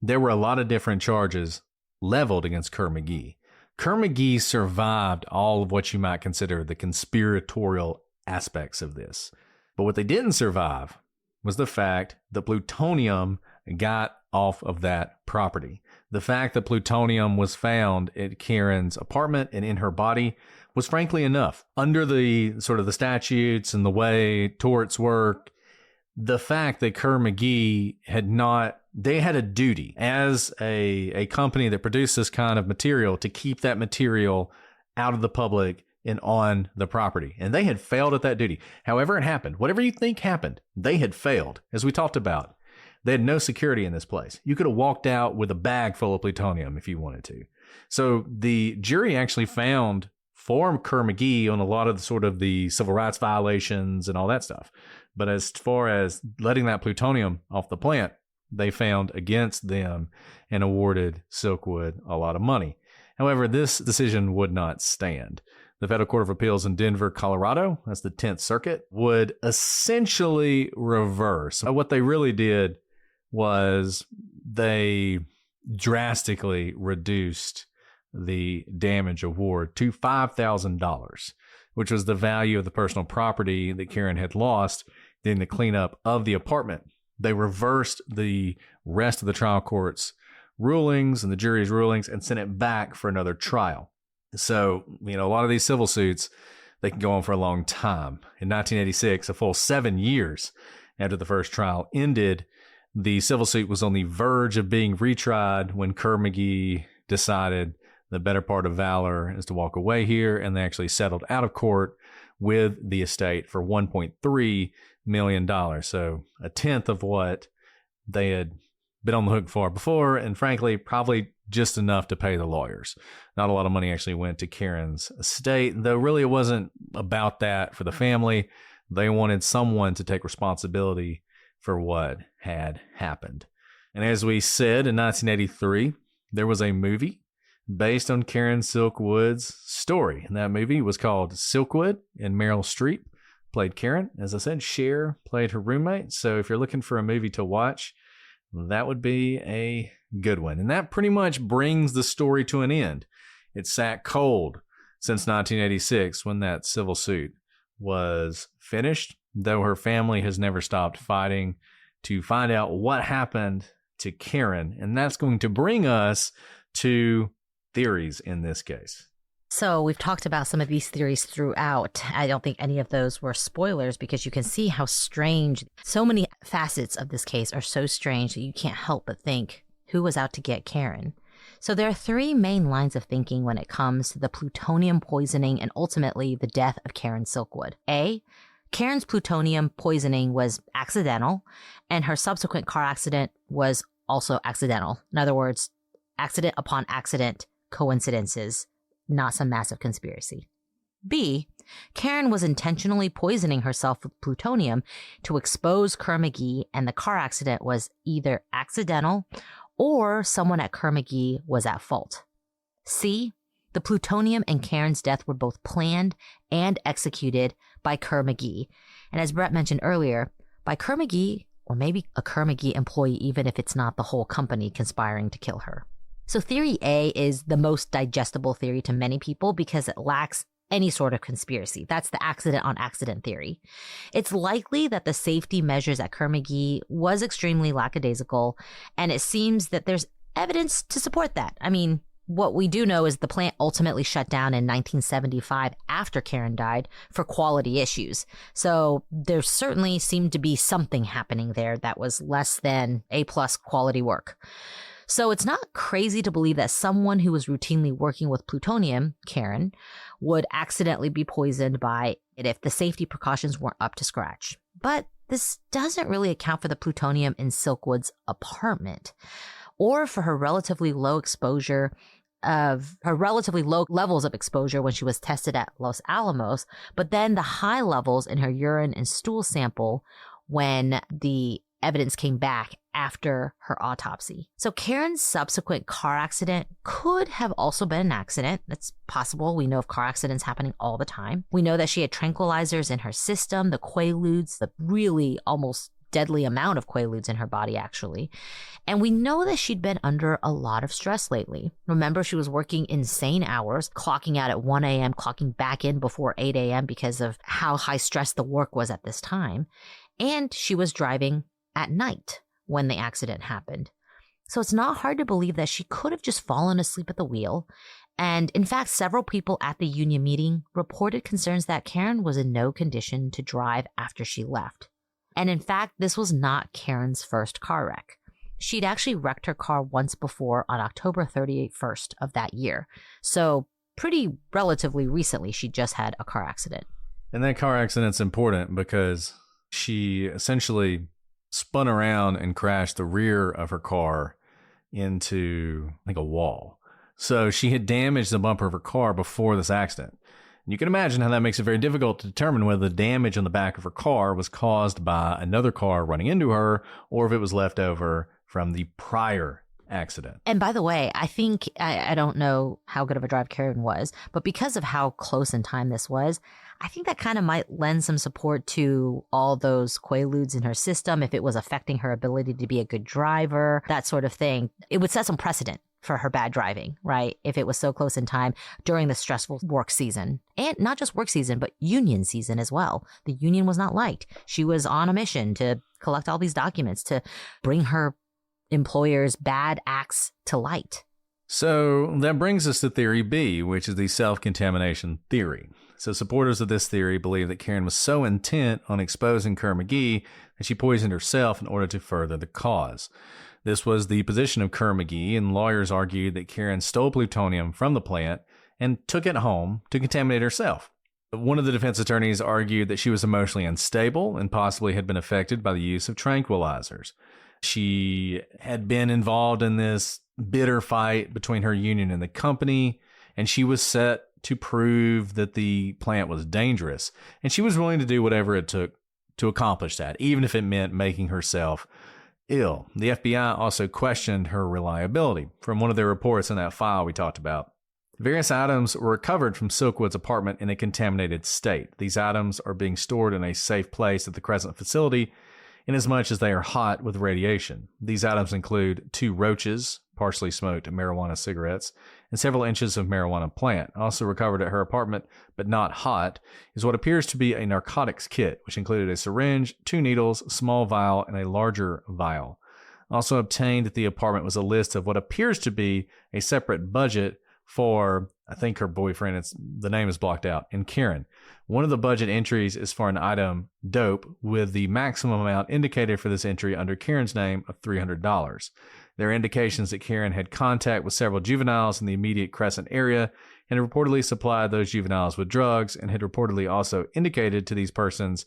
there were a lot of different charges leveled against Kerr-McGee. Kerr-McGee survived all of what you might consider the conspiratorial aspects of this. But what they didn't survive was the fact that plutonium got off of that property. The fact that plutonium was found at Karen's apartment and in her body was frankly enough. Under the sort of the statutes and the way torts work, the fact that Kerr-McGee they had a duty as a company that produced this kind of material to keep that material out of the public and on the property. And they had failed at that duty. However it happened, whatever you think happened, they had failed. As we talked about, they had no security in this place. You could have walked out with a bag full of plutonium if you wanted to. So the jury actually found for Kerr-McGee on a lot of the civil rights violations and all that stuff. But as far as letting that plutonium off the plant, they found against them and awarded Silkwood a lot of money. However, this decision would not stand. The Federal Court of Appeals in Denver, Colorado, that's the 10th Circuit, would essentially reverse. What they really did was they drastically reduced the damage award to $5,000, which was the value of the personal property that Karen had lost during the cleanup of the apartment. They reversed the rest of the trial court's rulings and the jury's rulings and sent it back for another trial. So, a lot of these civil suits, they can go on for a long time. In 1986, a full 7 years after the first trial ended, the civil suit was on the verge of being retried when Kerr-McGee decided the better part of valor is to walk away here, and they actually settled out of court with the estate for $1.3 million. So a tenth of what they had been on the hook for before, and frankly, probably just enough to pay the lawyers. Not a lot of money actually went to Karen's estate, though really it wasn't about that for the family. They wanted someone to take responsibility for what had happened. And as we said, in 1983, there was a movie based on Karen Silkwood's story. And that movie was called Silkwood, and Meryl Streep played Karen. As I said, Cher played her roommate. So if you're looking for a movie to watch, that would be a good one. And that pretty much brings the story to an end. It sat cold since 1986 when that civil suit was finished, though her family has never stopped fighting to find out what happened to Karen. And that's going to bring us to theories in this case. So we've talked about some of these theories throughout. I don't think any of those were spoilers because you can see how strange, so many facets of this case are so strange that you can't help but think, who was out to get Karen? So there are three main lines of thinking when it comes to the plutonium poisoning and ultimately the death of Karen Silkwood. A, Karen's plutonium poisoning was accidental, and her subsequent car accident was also accidental. In other words, accident upon accident coincidences, not some massive conspiracy. B, Karen was intentionally poisoning herself with plutonium to expose Kerr-McGee, and the car accident was either accidental or someone at Kerr-McGee was at fault. C, the plutonium and Karen's death were both planned and executed by Kerr McGee. And as Brett mentioned earlier, by Kerr McGee, or maybe a Kerr McGee employee, even if it's not the whole company conspiring to kill her. So theory A is the most digestible theory to many people because it lacks any sort of conspiracy. That's the accident on accident theory. It's likely that the safety measures at Kerr McGee was extremely lackadaisical, and it seems that there's evidence to support that. I mean, what we do know is the plant ultimately shut down in 1975 after Karen died for quality issues. So there certainly seemed to be something happening there that was less than A+ quality work. So it's not crazy to believe that someone who was routinely working with plutonium, Karen, would accidentally be poisoned by it if the safety precautions weren't up to scratch. But this doesn't really account for the plutonium in Silkwood's apartment, or for her relatively low levels of exposure when she was tested at Los Alamos, but then the high levels in her urine and stool sample when the evidence came back after her autopsy. So Karen's subsequent car accident could have also been an accident. That's possible. We know of car accidents happening all the time. We know that she had tranquilizers in her system, the Quaaludes, the really almost deadly amount of Quaaludes in her body, actually. And we know that she'd been under a lot of stress lately. Remember, she was working insane hours, clocking out at 1 a.m., clocking back in before 8 a.m. because of how high stress the work was at this time. And she was driving at night when the accident happened. So it's not hard to believe that she could have just fallen asleep at the wheel. And in fact, several people at the union meeting reported concerns that Karen was in no condition to drive after she left. And in fact, this was not Karen's first car wreck. She'd actually wrecked her car once before on October 31st of that year. So pretty relatively recently, she just had a car accident. And that car accident's important because she essentially spun around and crashed the rear of her car into, I think, a wall. So she had damaged the bumper of her car before this accident. And you can imagine how that makes it very difficult to determine whether the damage on the back of her car was caused by another car running into her or if it was left over from the prior accident. And by the way, I think, I don't know how good of a drive Karen was, but because of how close in time this was, I think that kind of might lend some support to all those Quaaludes in her system if it was affecting her ability to be a good driver, that sort of thing. It would set some precedent for her bad driving, right? If it was so close in time during the stressful work season. And not just work season, but union season as well. The union was not liked. She was on a mission to collect all these documents to bring her employer's bad acts to light. So that brings us to theory B, which is the self-contamination theory. So supporters of this theory believe that Karen was so intent on exposing Kerr McGee that she poisoned herself in order to further the cause. This was the position of Kerr McGee, and lawyers argued that Karen stole plutonium from the plant and took it home to contaminate herself. One of the defense attorneys argued that she was emotionally unstable and possibly had been affected by the use of tranquilizers. She had been involved in this bitter fight between her union and the company, and she was set to prove that the plant was dangerous. And she was willing to do whatever it took to accomplish that, even if it meant making herself ill. The FBI also questioned her reliability. From one of their reports in that file we talked about, various items were recovered from Silkwood's apartment in a contaminated state. These items are being stored in a safe place at the Crescent facility, inasmuch as they are hot with radiation. These items include 2 roaches, partially smoked marijuana cigarettes, and several inches of marijuana plant. Also recovered at her apartment, but not hot, is what appears to be a narcotics kit, which included a syringe, 2 needles, a small vial, and a larger vial. Also obtained at the apartment was a list of what appears to be a separate budget for, I think, her boyfriend, the name is blocked out, and Karen. One of the budget entries is for an item, dope, with the maximum amount indicated for this entry under Karen's name of $300. There are indications that Karen had contact with several juveniles in the immediate Crescent area and had reportedly supplied those juveniles with drugs, and had reportedly also indicated to these persons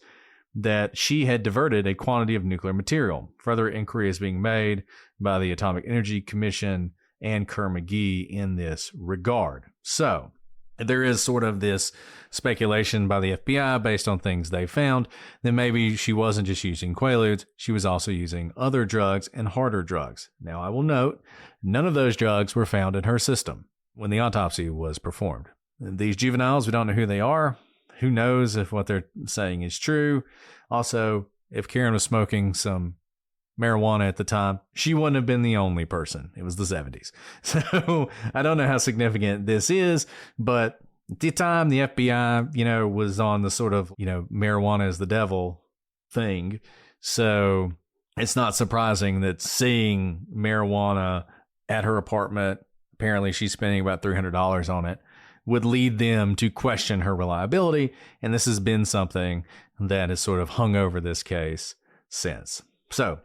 that she had diverted a quantity of nuclear material. Further inquiry is being made by the Atomic Energy Commission and Kerr McGee in this regard. So there is sort of this speculation by the FBI based on things they found that maybe she wasn't just using Quaaludes, she was also using other drugs and harder drugs. Now, I will note, none of those drugs were found in her system. when the autopsy was performed. These juveniles, we don't know who they are. Who knows if what they're saying is true? Also, if Karen was smoking some marijuana at the time, she wouldn't have been the only person. It was the 70s. So I don't know how significant this is, but at the time, the FBI, was on the sort of, marijuana is the devil thing. So it's not surprising that seeing marijuana at her apartment, apparently she's spending about $300 on it, would lead them to question her reliability. And this has been something that has sort of hung over this case since. So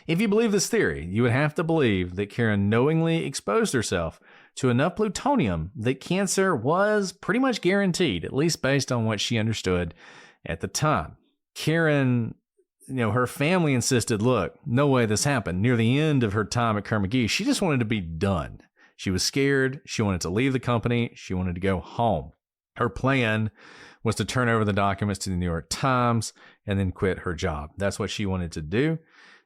if you believe this theory, you would have to believe that Karen knowingly exposed herself to enough plutonium that cancer was pretty much guaranteed, at least based on what she understood at the time. Karen, her family insisted, look, no way this happened. Near the end of her time at Kerr-McGee, she just wanted to be done. She was scared. She wanted to leave the company. She wanted to go home. Her plan was to turn over the documents to the New York Times and then quit her job. That's what she wanted to do.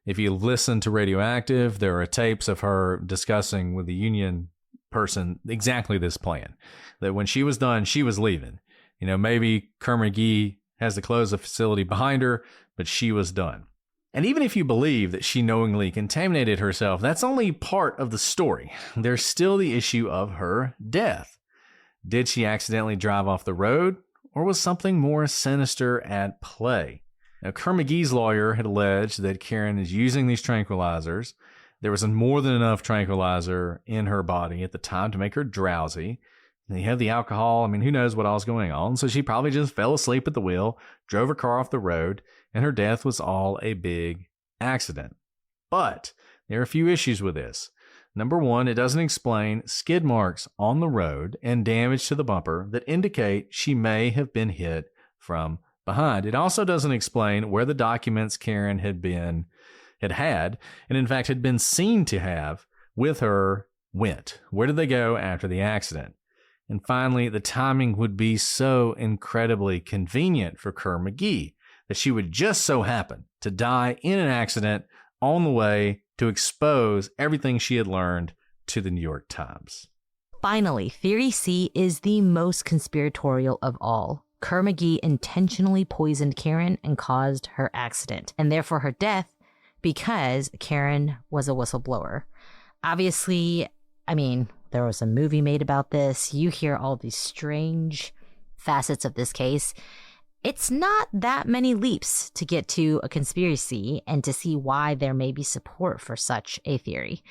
If you listen to Radioactive, there are tapes of her discussing with the union person exactly this plan, that when she was done, she was leaving. Maybe Kerr-McGee has to close the facility behind her, but she was done. And even if you believe that she knowingly contaminated herself, that's only part of the story. There's still the issue of her death. Did she accidentally drive off the road, or was something more sinister at play? Now, Kerr-McGee's lawyer had alleged that Karen is using these tranquilizers. There was more than enough tranquilizer in her body at the time to make her drowsy. And you have the alcohol. Who knows what all's going on. So she probably just fell asleep at the wheel, drove her car off the road, and her death was all a big accident. But there are a few issues with this. Number one, it doesn't explain skid marks on the road and damage to the bumper that indicate she may have been hit from behind. It also doesn't explain where the documents Karen had had, and in fact had been seen to have with her went. Where did they go after the accident? And finally, the timing would be so incredibly convenient for Kerr-McGee that she would just so happen to die in an accident on the way to expose everything she had learned to the New York Times. Finally, Theory C is the most conspiratorial of all. Kerr-McGee intentionally poisoned Karen and caused her accident, and therefore her death, because Karen was a whistleblower. Obviously, there was a movie made about this. You hear all these strange facets of this case. It's not that many leaps to get to a conspiracy and to see why there may be support for such a theory.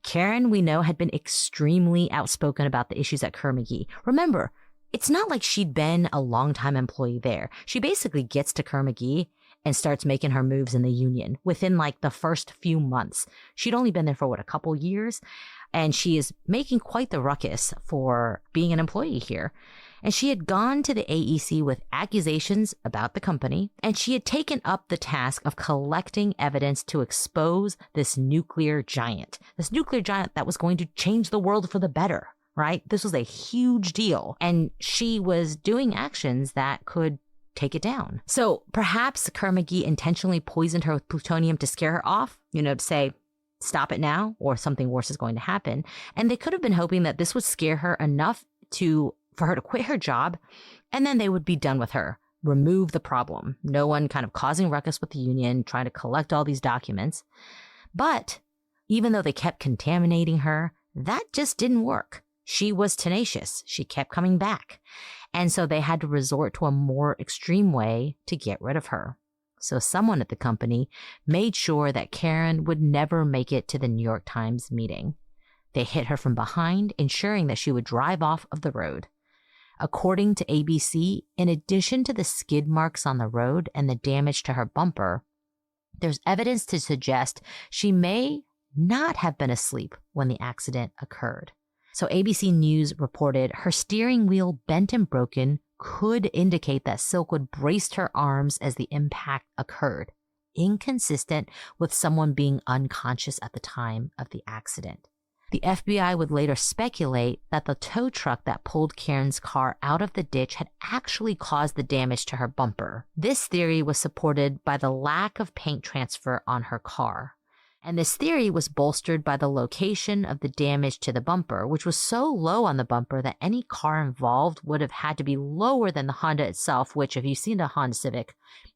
Karen, we know, had been extremely outspoken about the issues at Kerr-McGee. Remember, it's not like she'd been a longtime employee there. She basically gets to Kerr-McGee and starts making her moves in the union within the first few months. She'd only been there for a couple years, and she is making quite the ruckus for being an employee here. And she had gone to the AEC with accusations about the company, and she had taken up the task of collecting evidence to expose this nuclear giant that was going to change the world for the better, right? This was a huge deal, and she was doing actions that could take it down. So perhaps Kerr-McGee intentionally poisoned her with plutonium to scare her off, to say, stop it now, or something worse is going to happen. And they could have been hoping that this would scare her enough for her to quit her job, and then they would be done with her, remove the problem. No one kind of causing ruckus with the union, trying to collect all these documents. But even though they kept contaminating her, that just didn't work. She was tenacious. She kept coming back. And so they had to resort to a more extreme way to get rid of her. So someone at the company made sure that Karen would never make it to the New York Times meeting. They hit her from behind, ensuring that she would drive off of the road. According to ABC, in addition to the skid marks on the road and the damage to her bumper, there's evidence to suggest she may not have been asleep when the accident occurred. So ABC News reported her steering wheel bent and broken could indicate that Silkwood braced her arms as the impact occurred, inconsistent with someone being unconscious at the time of the accident. The FBI would later speculate that the tow truck that pulled Karen's car out of the ditch had actually caused the damage to her bumper. This theory was supported by the lack of paint transfer on her car. And this theory was bolstered by the location of the damage to the bumper, which was so low on the bumper that any car involved would have had to be lower than the Honda itself, which if you've seen a Honda Civic,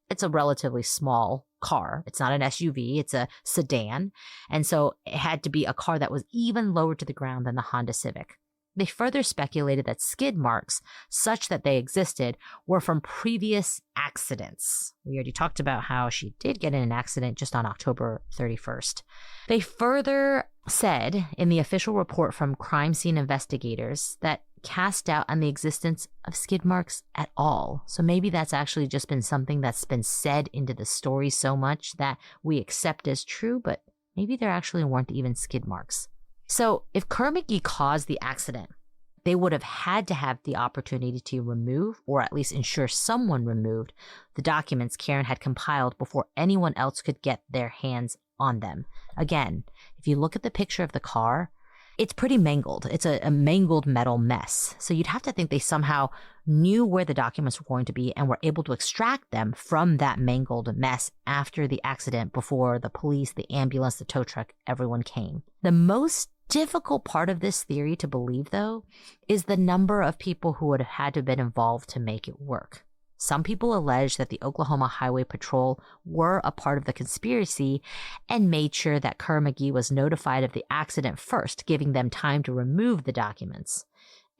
it's a relatively small car. It's not an SUV, it's a sedan. And so it had to be a car that was even lower to the ground than the Honda Civic. They further speculated that skid marks, such that they existed, were from previous accidents. We already talked about how she did get in an accident just on October 31st. They further said in the official report from crime scene investigators that cast doubt on the existence of skid marks at all. So maybe that's actually just been something that's been said into the story so much that we accept as true, but maybe there actually weren't even skid marks. So if Kerr McGee caused the accident, they would have had to have the opportunity to remove, or at least ensure someone removed, the documents Karen had compiled before anyone else could get their hands on them. Again, if you look at the picture of the car, it's pretty mangled. It's a mangled metal mess. So you'd have to think they somehow knew where the documents were going to be and were able to extract them from that mangled mess after the accident, before the police, the ambulance, the tow truck, everyone came. The most difficult part of this theory to believe, though, is the number of people who would have had to have been involved to make it work. Some people allege that the Oklahoma Highway Patrol were a part of the conspiracy and made sure that Kerr McGee was notified of the accident first, giving them time to remove the documents.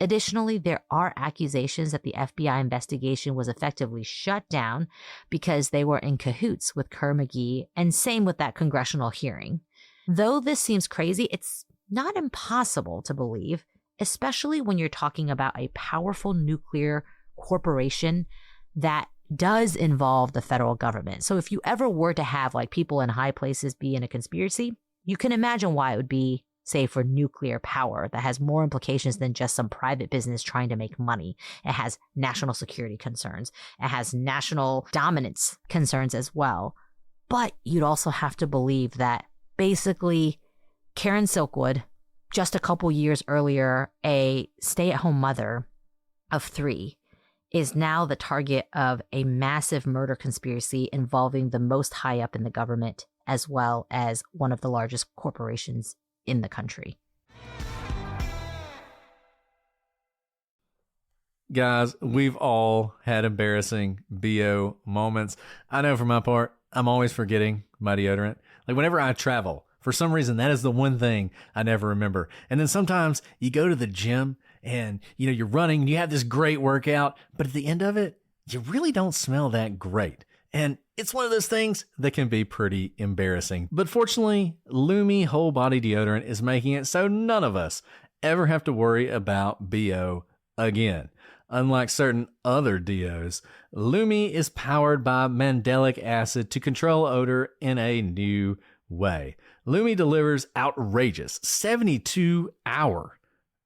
Additionally, there are accusations that the FBI investigation was effectively shut down because they were in cahoots with Kerr McGee, and same with that congressional hearing. Though this seems crazy, it's not impossible to believe, especially when you're talking about a powerful nuclear corporation that does involve the federal government. So if you ever were to have like people in high places be in a conspiracy, you can imagine why it would be, say, for nuclear power that has more implications than just some private business trying to make money. It has national security concerns. It has national dominance concerns as well. But you'd also have to believe that basically Karen Silkwood, just a couple years earlier, a stay-at-home mother of 3, is now the target of a massive murder conspiracy involving the most high up in the government, as well as one of the largest corporations in the country. Guys, we've all had embarrassing BO moments. I know for my part, I'm always forgetting my deodorant. Like whenever I travel, for some reason, that is the one thing I never remember. And then sometimes you go to the gym and, you're running and you have this great workout, but at the end of it, you really don't smell that great. And it's one of those things that can be pretty embarrassing. But fortunately, Lumi whole body deodorant is making it so none of us ever have to worry about BO again. Unlike certain other deos, Lumi is powered by mandelic acid to control odor in a new way. Lumi delivers outrageous 72-hour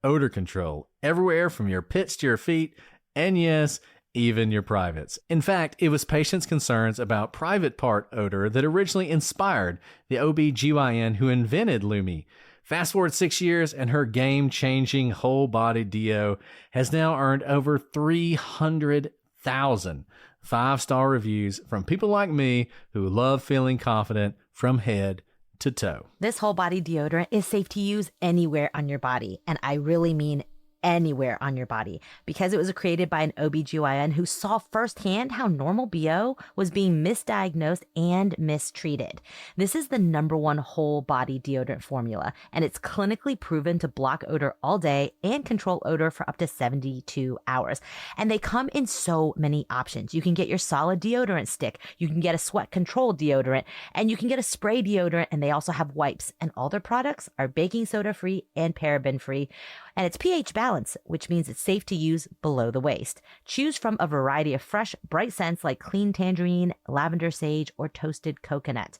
odor control everywhere from your pits to your feet, and yes, even your privates. In fact, it was patients' concerns about private part odor that originally inspired the OB/GYN who invented Lumi. Fast forward 6 years, and her game-changing whole-body deo has now earned over 300,000 5-star reviews from people like me who love feeling confident from head to toe. This whole body deodorant is safe to use anywhere on your body, and I really mean anywhere on your body, because it was created by an OB/GYN who saw firsthand how normal BO was being misdiagnosed and mistreated. This is the #1 whole body deodorant formula, and it's clinically proven to block odor all day and control odor for up to 72 hours. And they come in so many options. You can get your solid deodorant stick, you can get a sweat control deodorant, and you can get a spray deodorant, and they also have wipes, and all their products are baking soda free and paraben free. And it's pH balanced, which means it's safe to use below the waist. Choose from a variety of fresh, bright scents like clean tangerine, lavender sage, or toasted coconut.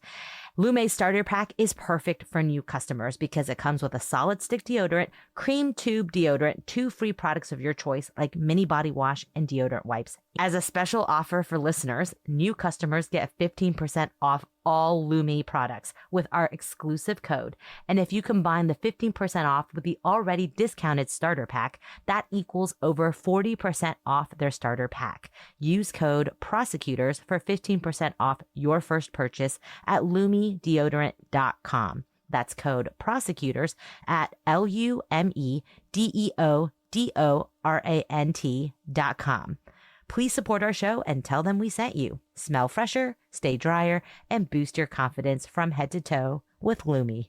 Lume's starter pack is perfect for new customers because it comes with a solid stick deodorant, cream tube deodorant, 2 free products of your choice like mini body wash and deodorant wipes. As a special offer for listeners, new customers get 15% off all Lumi products with our exclusive code. And if you combine the 15% off with the already discounted starter pack, that equals over 40% off their starter pack. Use code prosecutors for 15% off your first purchase at lumedeodorant.com. That's code prosecutors at LUMEDEODORANT.com. Please support our show and tell them we sent you. Smell fresher, stay drier, and boost your confidence from head to toe with Lumi.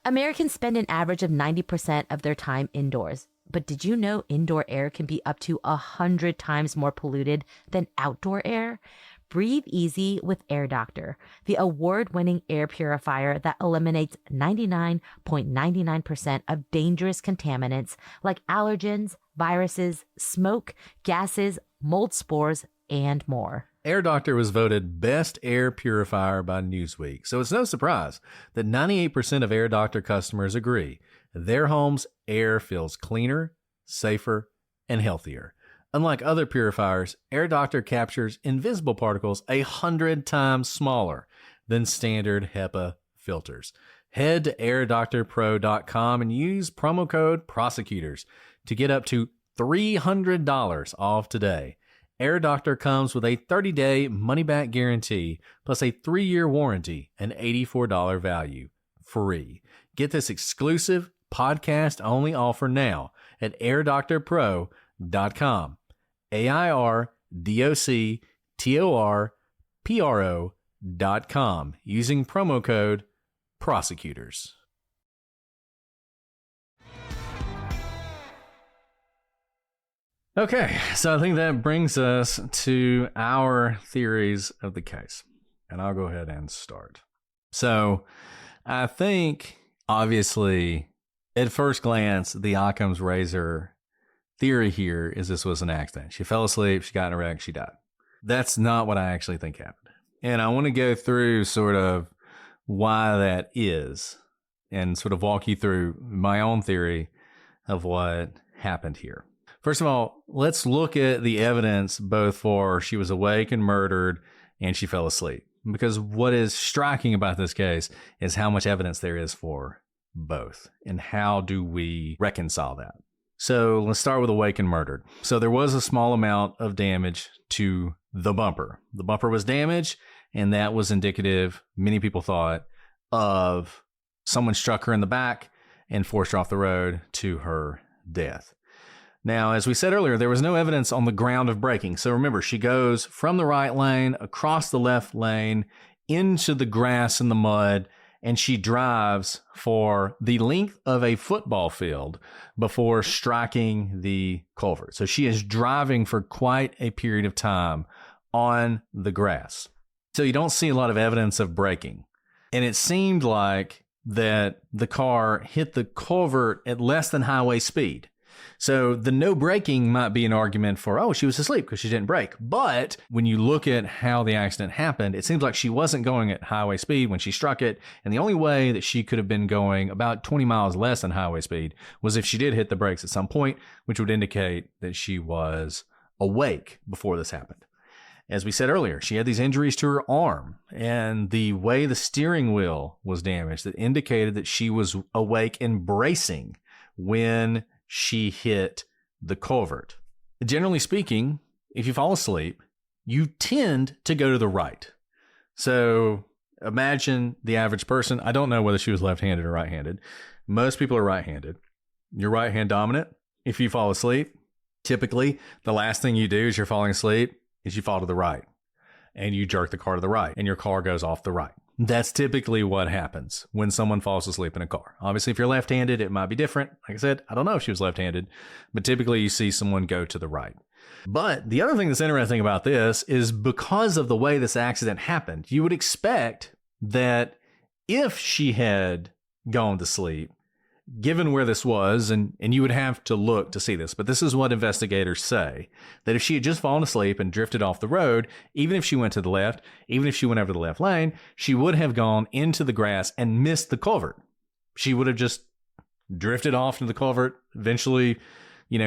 Americans spend an average of 90% of their time indoors. But did you know indoor air can be up to 100 times more polluted than outdoor air? Breathe easy with Air Doctor, the award-winning air purifier that eliminates 99.99% of dangerous contaminants like allergens, viruses, smoke, gases, mold spores, and more. Air Doctor was voted Best Air Purifier by Newsweek, so it's no surprise that 98% of Air Doctor customers agree their home's air feels cleaner, safer, and healthier. Unlike other purifiers, Air Doctor captures invisible particles 100 times smaller than standard HEPA filters. Head to airdoctorpro.com and use promo code prosecutors to get up to $300 off today. Air Doctor comes with a 30-day money-back guarantee plus a 3-year warranty and $84 value free. Get this exclusive podcast-only offer now at airdoctorpro.com. airdoctorpro.com using promo code prosecutors. Okay, so I think that brings us to our theories of the case. And I'll go ahead and start. So I think, obviously, at first glance, the Occam's razor theory here is this was an accident. She fell asleep, she got in a wreck, she died. That's not what I actually think happened. And I want to go through sort of why that is and sort of walk you through my own theory of what happened here. First of all, let's look at the evidence both for she was awake and murdered and she fell asleep. Because what is striking about this case is how much evidence there is for both. And how do we reconcile that? So let's start with awake and murdered. So there was a small amount of damage to the bumper. The bumper was damaged, and that was indicative, many people thought, of someone struck her in the back and forced her off the road to her death. Now, as we said earlier, there was no evidence on the ground of braking. So remember, she goes from the right lane, across the left lane, into the grass and the mud, and she drives for the length of a football field before striking the culvert. So she is driving for quite a period of time on the grass. So you don't see a lot of evidence of braking. And it seemed like that the car hit the culvert at less than highway speed. So the no braking might be an argument for, oh, she was asleep because she didn't brake. But when you look at how the accident happened, it seems like she wasn't going at highway speed when she struck it. And the only way that she could have been going about 20 miles less than highway speed was if she did hit the brakes at some point, which would indicate that she was awake before this happened. As we said earlier, she had these injuries to her arm, and the way the steering wheel was damaged that indicated that she was awake and bracing when she hit the culvert. Generally speaking, if you fall asleep, you tend to go to the right. So imagine the average person. I don't know whether she was left-handed or right-handed. Most people are right-handed. You're right-hand dominant. If you fall asleep, typically the last thing you do as you're falling asleep is you fall to the right and you jerk the car to the right and your car goes off the right. That's typically what happens when someone falls asleep in a car. Obviously, if you're left-handed, it might be different. Like I said, I don't know if she was left-handed, but typically you see someone go to the right. But the other thing that's interesting about this is because of the way this accident happened, you would expect that if she had gone to sleep, given where this was, and you would have to look to see this, but this is what investigators say, that if she had just fallen asleep and drifted off the road, even if she went to the left, even if she went over to the left lane, she would have gone into the grass and missed the culvert. She would have just drifted off into the culvert. Eventually,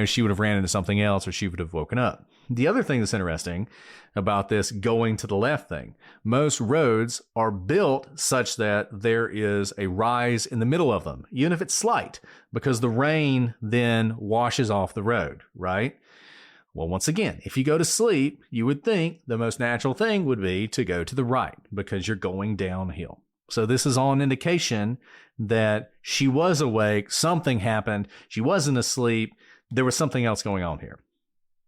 she would have ran into something else or she would have woken up. The other thing that's interesting about this going to the left thing, most roads are built such that there is a rise in the middle of them, even if it's slight, because the rain then washes off the road, right? Well, once again, if you go to sleep, you would think the most natural thing would be to go to the right because you're going downhill. So this is all an indication that she was awake, something happened, she wasn't asleep, there was something else going on here.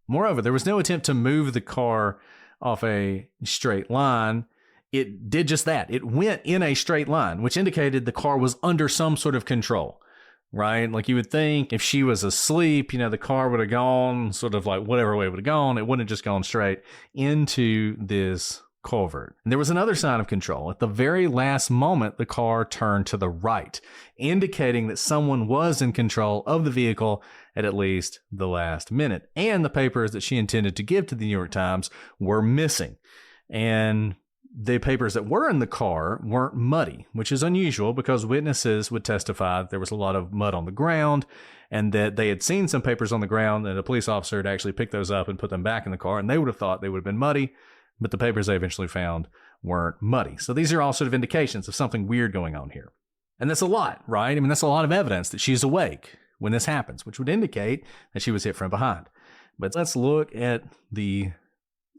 Moreover, there was no attempt to move the car off a straight line. It did just that. It went in a straight line, which indicated the car was under some sort of control, right? Like you would think if she was asleep, the car would have gone sort of like whatever way it would have gone. It wouldn't have just gone straight into this culvert. And there was another sign of control. At the very last moment, the car turned to the right, indicating that someone was in control of the vehicle at least the last minute. And the papers that she intended to give to the New York Times were missing. And the papers that were in the car weren't muddy, which is unusual because witnesses would testify that there was a lot of mud on the ground and that they had seen some papers on the ground and a police officer had actually picked those up and put them back in the car, and they would have thought they would have been muddy, but the papers they eventually found weren't muddy. So these are all sort of indications of something weird going on here. And that's a lot, right? I mean, that's a lot of evidence that she's awake when this happens, which would indicate that she was hit from behind. But let's look at the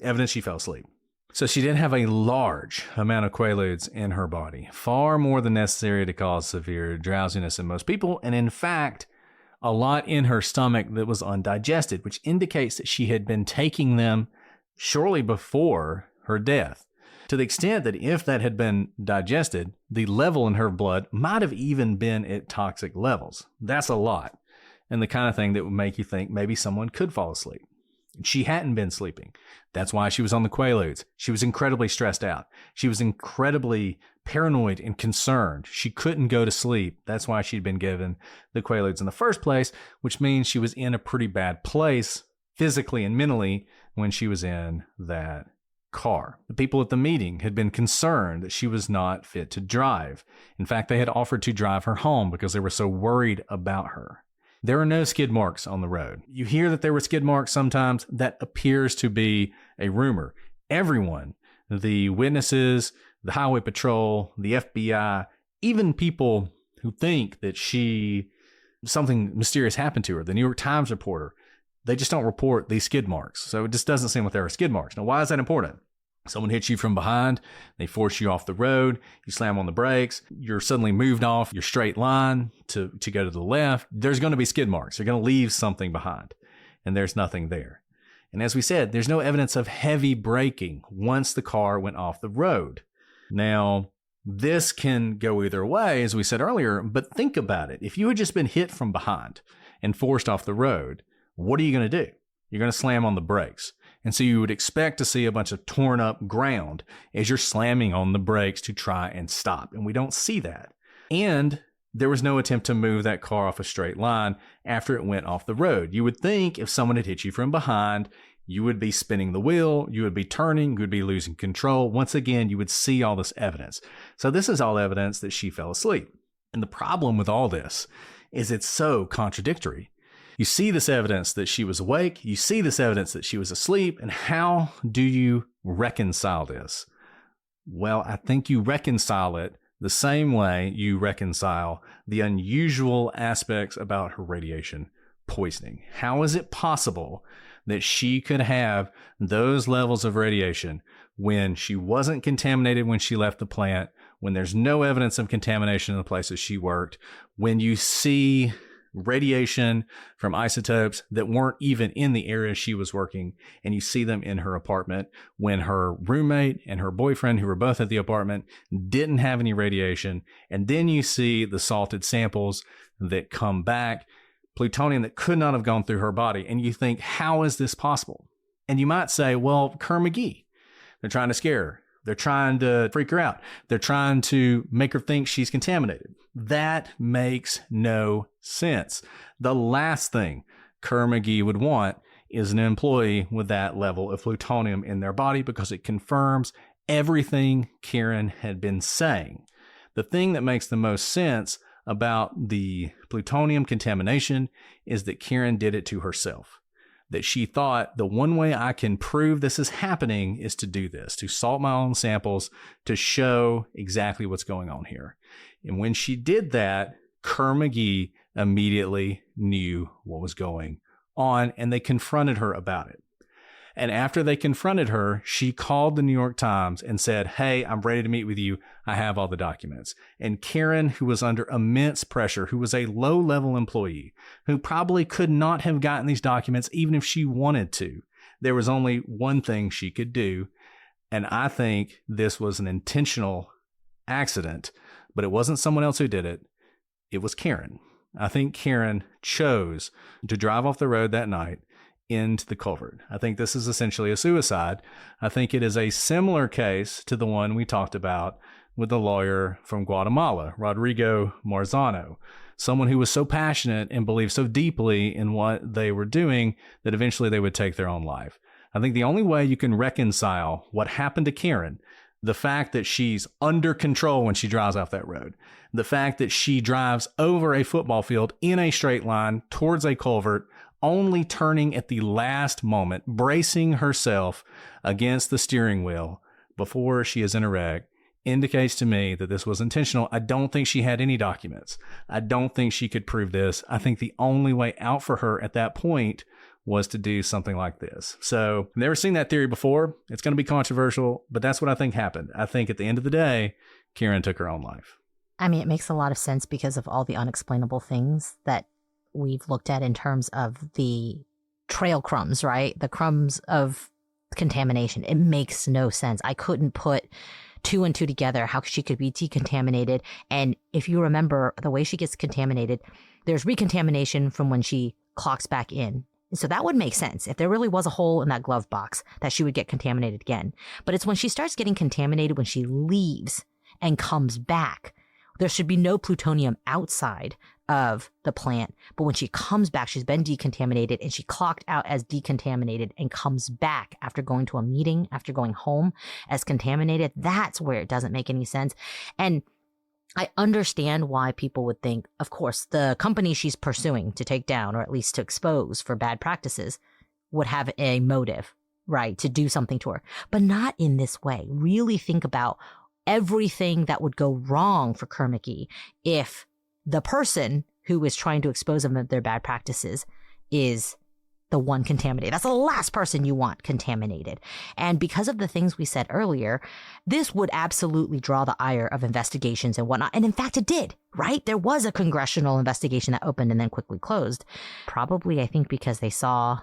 evidence she fell asleep. So she did have a large amount of quaaludes in her body, far more than necessary to cause severe drowsiness in most people. And in fact, a lot in her stomach that was undigested, which indicates that she had been taking them shortly before her death, to the extent that if that had been digested, the level in her blood might have even been at toxic levels. That's a lot, and the kind of thing that would make you think maybe someone could fall asleep. She hadn't been sleeping. That's why she was on the quaaludes. She was incredibly stressed out. She was incredibly paranoid and concerned. She couldn't go to sleep. That's why she'd been given the quaaludes in the first place, which means she was in a pretty bad place physically and mentally when she was in that car. The people at the meeting had been concerned that she was not fit to drive. In fact, they had offered to drive her home because they were so worried about her. There are no skid marks on the road. You hear that there were skid marks sometimes. That appears to be a rumor. Everyone, the witnesses, the highway patrol, the FBI, even people who think that something mysterious happened to her, the New York Times reporter, they just don't report these skid marks. So it just doesn't seem like there are skid marks. Now, why is that important? Someone hits you from behind, they force you off the road, you slam on the brakes, you're suddenly moved off your straight line to go to the left. There's going to be skid marks. You're going to leave something behind, and there's nothing there. And as we said, there's no evidence of heavy braking once the car went off the road. Now, this can go either way, as we said earlier, but think about it. If you had just been hit from behind and forced off the road, what are you going to do? You're going to slam on the brakes. And so you would expect to see a bunch of torn up ground as you're slamming on the brakes to try and stop. And we don't see that. And there was no attempt to move that car off a straight line after it went off the road. You would think if someone had hit you from behind, you would be spinning the wheel, you would be turning, you would be losing control. Once again, you would see all this evidence. So this is all evidence that she fell asleep. And the problem with all this is it's so contradictory. You see this evidence that she was awake. You see this evidence that she was asleep. And how do you reconcile this? Well, I think you reconcile it the same way you reconcile the unusual aspects about her radiation poisoning. How is it possible that she could have those levels of radiation when she wasn't contaminated when she left the plant, when there's no evidence of contamination in the places she worked, when you see radiation from isotopes that weren't even in the area she was working, and you see them in her apartment when her roommate and her boyfriend, who were both at the apartment, didn't have any radiation, and then you see the salted samples that come back, plutonium that could not have gone through her body, and you think, how is this possible? And you might say, well, Kerr-McGee, they're trying to scare her. They're trying to freak her out. They're trying to make her think she's contaminated. That makes no sense. The last thing Kerr-McGee would want is an employee with that level of plutonium in their body, because it confirms everything Karen had been saying. The thing that makes the most sense about the plutonium contamination is that Karen did it to herself. that she thought the one way I can prove this is happening is to do this, to salt my own samples, to show exactly what's going on here. And when she did that, Kerr McGee immediately knew what was going on, and they confronted her about it. And after they confronted her, she called the New York Times and said, "Hey, I'm ready to meet with you. I have all the documents." And Karen, who was under immense pressure, who was a low-level employee, who probably could not have gotten these documents even if she wanted to, there was only one thing she could do. And I think this was an intentional accident, but it wasn't someone else who did it. It was Karen. I think Karen chose to drive off the road that night into the culvert. I think this is essentially a suicide. I think it is a similar case to the one we talked about with the lawyer from Guatemala, Rodrigo Marzano, someone who was so passionate and believed so deeply in what they were doing that eventually they would take their own life. I think the only way you can reconcile what happened to Karen, the fact that she's under control when she drives off that road, the fact that she drives over a football field in a straight line towards a culvert, only turning at the last moment, bracing herself against the steering wheel before she is in a wreck, indicates to me that this was intentional. I don't think she had any documents. I don't think she could prove this. I think the only way out for her at that point was to do something like this. So I've never seen that theory before. It's going to be controversial, but that's what I think happened. I think at the end of the day, Karen took her own life. I mean, it makes a lot of sense because of all the unexplainable things that we've looked at in terms of the trail crumbs, right? The crumbs of contamination. It makes no sense. I couldn't put two and two together, how she could be decontaminated. And if you remember the way she gets contaminated, there's recontamination from when she clocks back in. So that would make sense. If there really was a hole in that glove box, that she would get contaminated again. But it's when she starts getting contaminated when she leaves and comes back. There should be no plutonium outside of the plant. But when she comes back, she's been decontaminated and she clocked out as decontaminated and comes back after going to a meeting, after going home as contaminated. That's where it doesn't make any sense. And I understand why people would think, of course, the company she's pursuing to take down or at least to expose for bad practices would have a motive, right, to do something to her, but not in this way. Really think about everything that would go wrong for Kerr McGee if the person who is trying to expose them of their bad practices is the one contaminated. That's the last person you want contaminated. And because of the things we said earlier, this would absolutely draw the ire of investigations and whatnot. And in fact, it did, right? There was a congressional investigation that opened and then quickly closed. Probably, I think, because they saw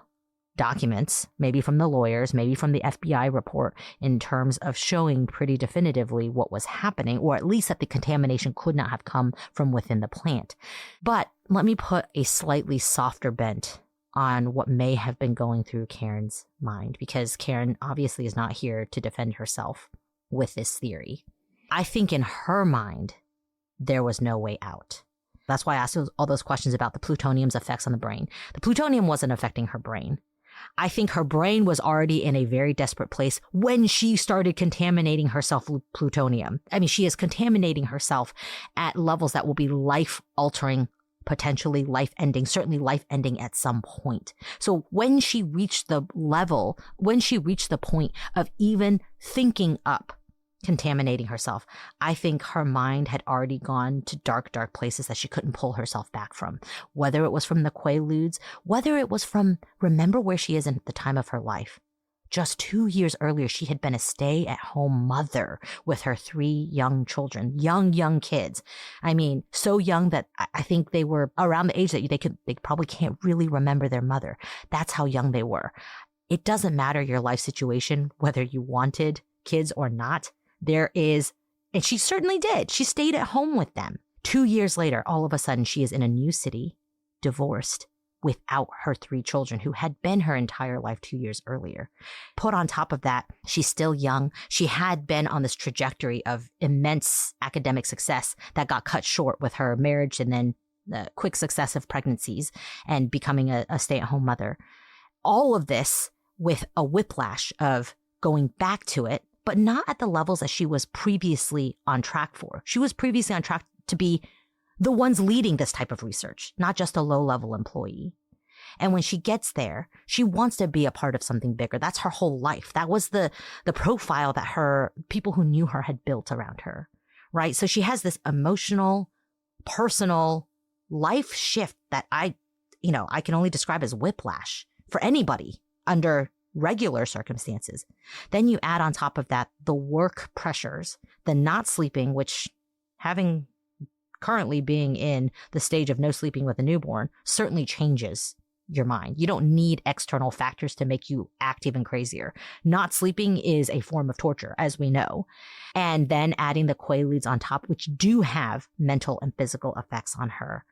documents, maybe from the lawyers, maybe from the FBI report, in terms of showing pretty definitively what was happening, or at least that the contamination could not have come from within the plant. But let me put a slightly softer bent on what may have been going through Karen's mind, because Karen obviously is not here to defend herself with this theory. I think in her mind, there was no way out. That's why I asked all those questions about the plutonium's effects on the brain. The plutonium wasn't affecting her brain. I think her brain was already in a very desperate place when she started contaminating herself with plutonium. I mean, she is contaminating herself at levels that will be life-altering, potentially life-ending, certainly life-ending at some point. So when she reached the level, when she reached the point of even thinking up contaminating herself, I think her mind had already gone to dark, dark places that she couldn't pull herself back from. Whether it was from the Quaaludes, whether it was from, remember where she is at the time of her life. Just 2 years earlier, she had been a stay-at-home mother with her 3 young children, young kids. I mean, so young that I think they were around the age that they probably can't really remember their mother. That's how young they were. It doesn't matter your life situation, whether you wanted kids or not. There is, and she certainly did. She stayed at home with them. 2 years later, all of a sudden, she is in a new city, divorced, without her 3 children, who had been her entire life 2 years earlier. Put on top of that, she's still young. She had been on this trajectory of immense academic success that got cut short with her marriage and then quick successive pregnancies and becoming a stay-at-home mother. All of this with a whiplash of going back to it, but not at the levels that she was previously on track for. She was previously on track to be the ones leading this type of research, not just a low-level employee. And when she gets there, she wants to be a part of something bigger. That's her whole life. That was the profile that her people who knew her had built around her, right? So she has this emotional, personal life shift that I can only describe as whiplash for anybody under regular circumstances. Then you add on top of that the work pressures, the not sleeping, which having currently being in the stage of no sleeping with a newborn certainly changes your mind. You don't need external factors to make you act even crazier. Not sleeping is a form of torture, as we know. And then adding the quaaludes on top, which do have mental and physical effects on her.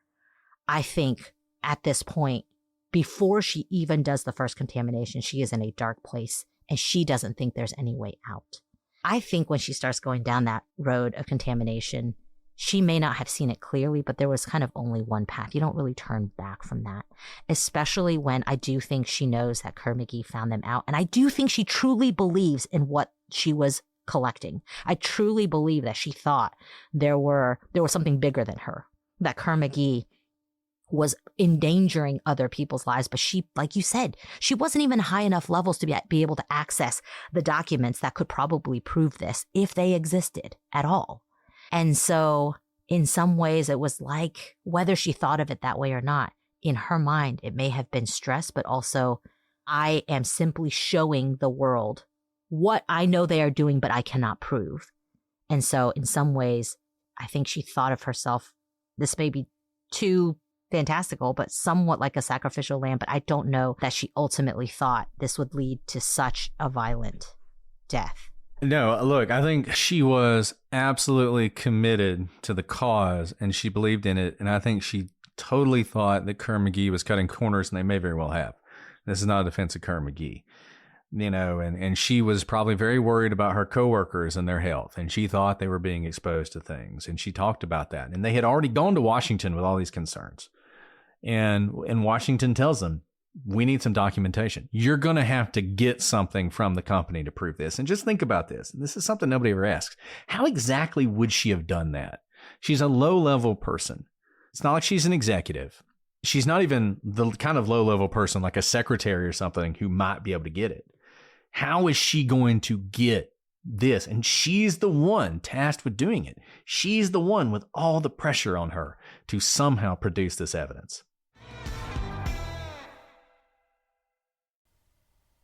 I think at this point, before she even does the first contamination, she is in a dark place and she doesn't think there's any way out. I think when she starts going down that road of contamination, she may not have seen it clearly, but there was kind of only one path. You don't really turn back from that, especially when I do think she knows that Kerr McGee found them out. And I do think she truly believes in what she was collecting. I truly believe that she thought there was something bigger than her, that Kerr McGee was endangering other people's lives. But she, like you said, she wasn't even high enough levels to be able to access the documents that could probably prove this if they existed at all. And so in some ways it was like, whether she thought of it that way or not, in her mind, it may have been stress, but also I am simply showing the world what I know they are doing, but I cannot prove. And so in some ways, I think she thought of herself, this may be too fantastical, but somewhat like a sacrificial lamb, but I don't know that she ultimately thought this would lead to such a violent death. No, look, I think she was absolutely committed to the cause and she believed in it. And I think she totally thought that Kerr McGee was cutting corners, and they may very well have. This is not a defense of Kerr McGee, and she was probably very worried about her coworkers and their health. And she thought they were being exposed to things. And she talked about that. And they had already gone to Washington with all these concerns. And Washington tells them, we need some documentation. You're going to have to get something from the company to prove this. And just think about this. This is something nobody ever asks. How exactly would she have done that? She's a low-level person. It's not like she's an executive. She's not even the kind of low-level person like a secretary or something who might be able to get it. How is she going to get this? And she's the one tasked with doing it. She's the one with all the pressure on her to somehow produce this evidence.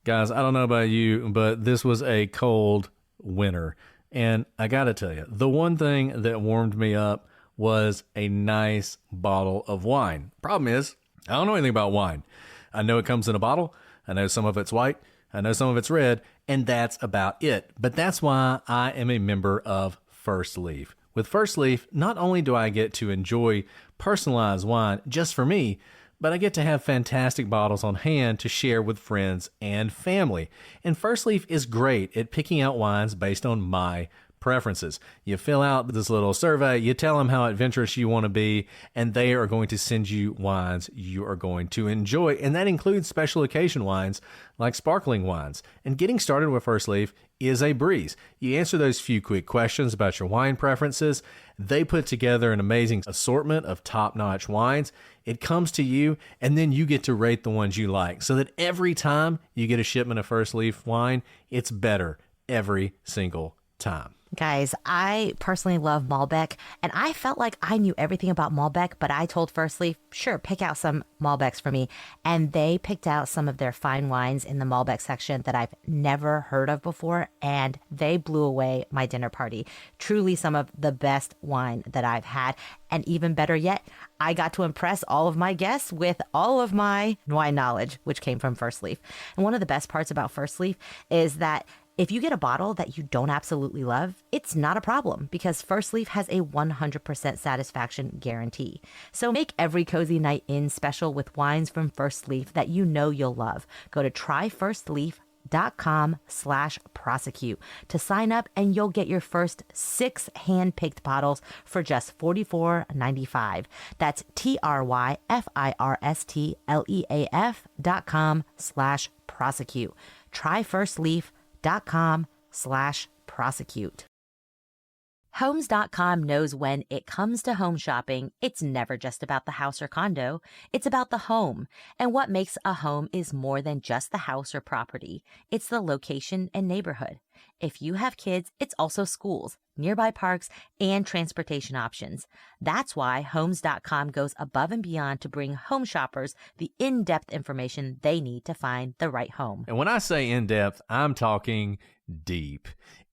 Guys, I don't know about you, but this was a cold winter. And I got to tell you, the one thing that warmed me up was a nice bottle of wine. Problem is, I don't know anything about wine. I know it comes in a bottle. I know some of it's white. I know some of it's red. And that's about it. But that's why I am a member of First Leaf. With First Leaf, not only do I get to enjoy personalized wine just for me, but I get to have fantastic bottles on hand to share with friends and family. And First Leaf is great at picking out wines based on my preferences. You fill out this little survey, you tell them how adventurous you want to be, and they are going to send you wines you are going to enjoy. And that includes special occasion wines like sparkling wines. And getting started with First Leaf is a breeze. You answer those few quick questions about your wine preferences. They put together an amazing assortment of top-notch wines. It comes to you, and then you get to rate the ones you like, so that every time you get a shipment of First Leaf wine, it's better every single time. Guys, I personally love Malbec, and I felt like I knew everything about Malbec, but I told First Leaf, sure, pick out some Malbecs for me. And they picked out some of their fine wines in the Malbec section that I've never heard of before, and they blew away my dinner party. Truly some of the best wine that I've had. And even better yet, I got to impress all of my guests with all of my wine knowledge, which came from First Leaf. And one of the best parts about First Leaf is that if you get a bottle that you don't absolutely love, it's not a problem because First Leaf has a 100% satisfaction guarantee. So make every cozy night in special with wines from First Leaf that you know you'll love. Go to tryfirstleaf.com/prosecute to sign up, and you'll get your first 6 hand-picked bottles for just $44.95. That's tryfirstleaf.com/prosecute. Tryfirstleaf.com/prosecute. Homes.com knows when it comes to home shopping, it's never just about the house or condo. It's about the home. And what makes a home is more than just the house or property. It's the location and neighborhood. If you have kids, it's also schools, nearby parks, and transportation options. That's why Homes.com goes above and beyond to bring home shoppers the in-depth information they need to find the right home. And when I say in-depth, I'm talking deep.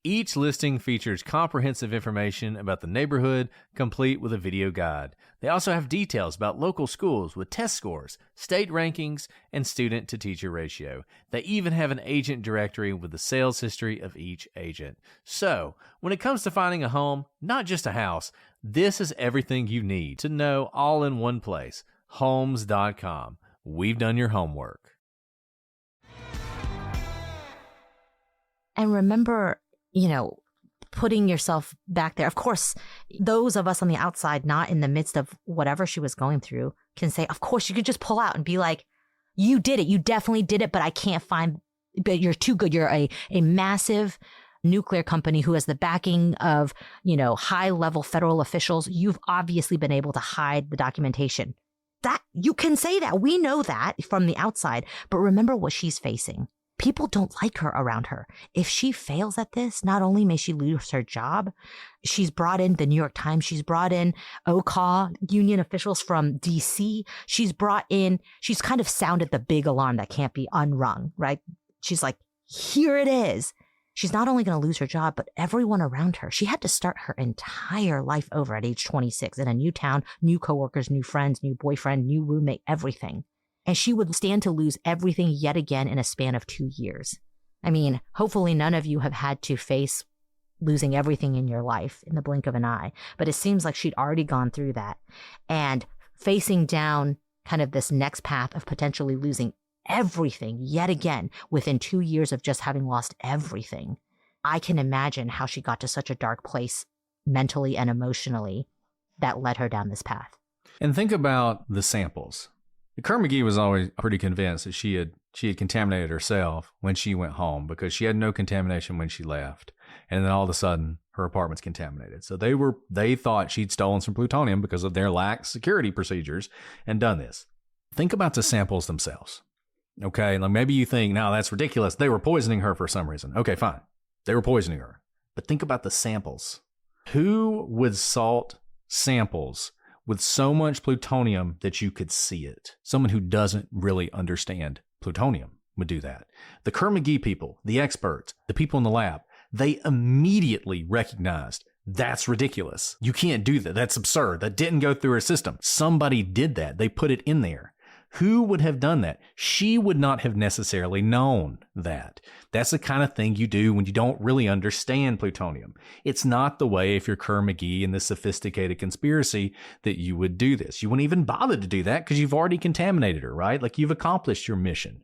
Each listing features comprehensive information about the neighborhood, complete with a video guide. They also have details about local schools with test scores, state rankings, and student-to-teacher ratio. They even have an agent directory with the sales history of each agent. So, when it comes to finding a home, not just a house, this is everything you need to know all in one place. Homes.com. We've done your homework. And remember, putting yourself back there. Of course, those of us on the outside, not in the midst of whatever she was going through, can say, of course, you could just pull out and be like, you did it. You definitely did it, but I can't find, but you're too good. You're a massive nuclear company who has the backing of, high level federal officials. You've obviously been able to hide the documentation. That you can say that. We know that from the outside, but remember what she's facing. People don't like her around her. If she fails at this, not only may she lose her job, she's brought in the New York Times, she's brought in OCAW, union officials from DC. She's kind of sounded the big alarm that can't be unrung, right? She's like, here it is. She's not only going to lose her job, but everyone around her. She had to start her entire life over at age 26 in a new town, new coworkers, new friends, new boyfriend, new roommate, everything. And she would stand to lose everything yet again in a span of 2 years. I mean, hopefully none of you have had to face losing everything in your life in the blink of an eye, but it seems like she'd already gone through that. And facing down kind of this next path of potentially losing everything yet again within 2 years of just having lost everything, I can imagine how she got to such a dark place mentally and emotionally that led her down this path. And think about the samples. Karen McGee was always pretty convinced that she had contaminated herself when she went home because she had no contamination when she left. And then all of a sudden, her apartment's contaminated. So they thought she'd stolen some plutonium because of their lax security procedures and done this. Think about the samples themselves. Okay, like maybe you think, no, that's ridiculous. They were poisoning her for some reason. Okay, fine. They were poisoning her. But think about the samples. Who would salt samples with so much plutonium that you could see it? Someone who doesn't really understand plutonium would do that. The Karen McGee people, the experts, the people in the lab, they immediately recognized that's ridiculous. You can't do that. That's absurd. That didn't go through her system. Somebody did that. They put it in there. Who would have done that? She would not have necessarily known that. That's the kind of thing you do when you don't really understand plutonium. It's not the way if you're Karen McGee in this sophisticated conspiracy that you would do this. You wouldn't even bother to do that because you've already contaminated her, right? Like you've accomplished your mission.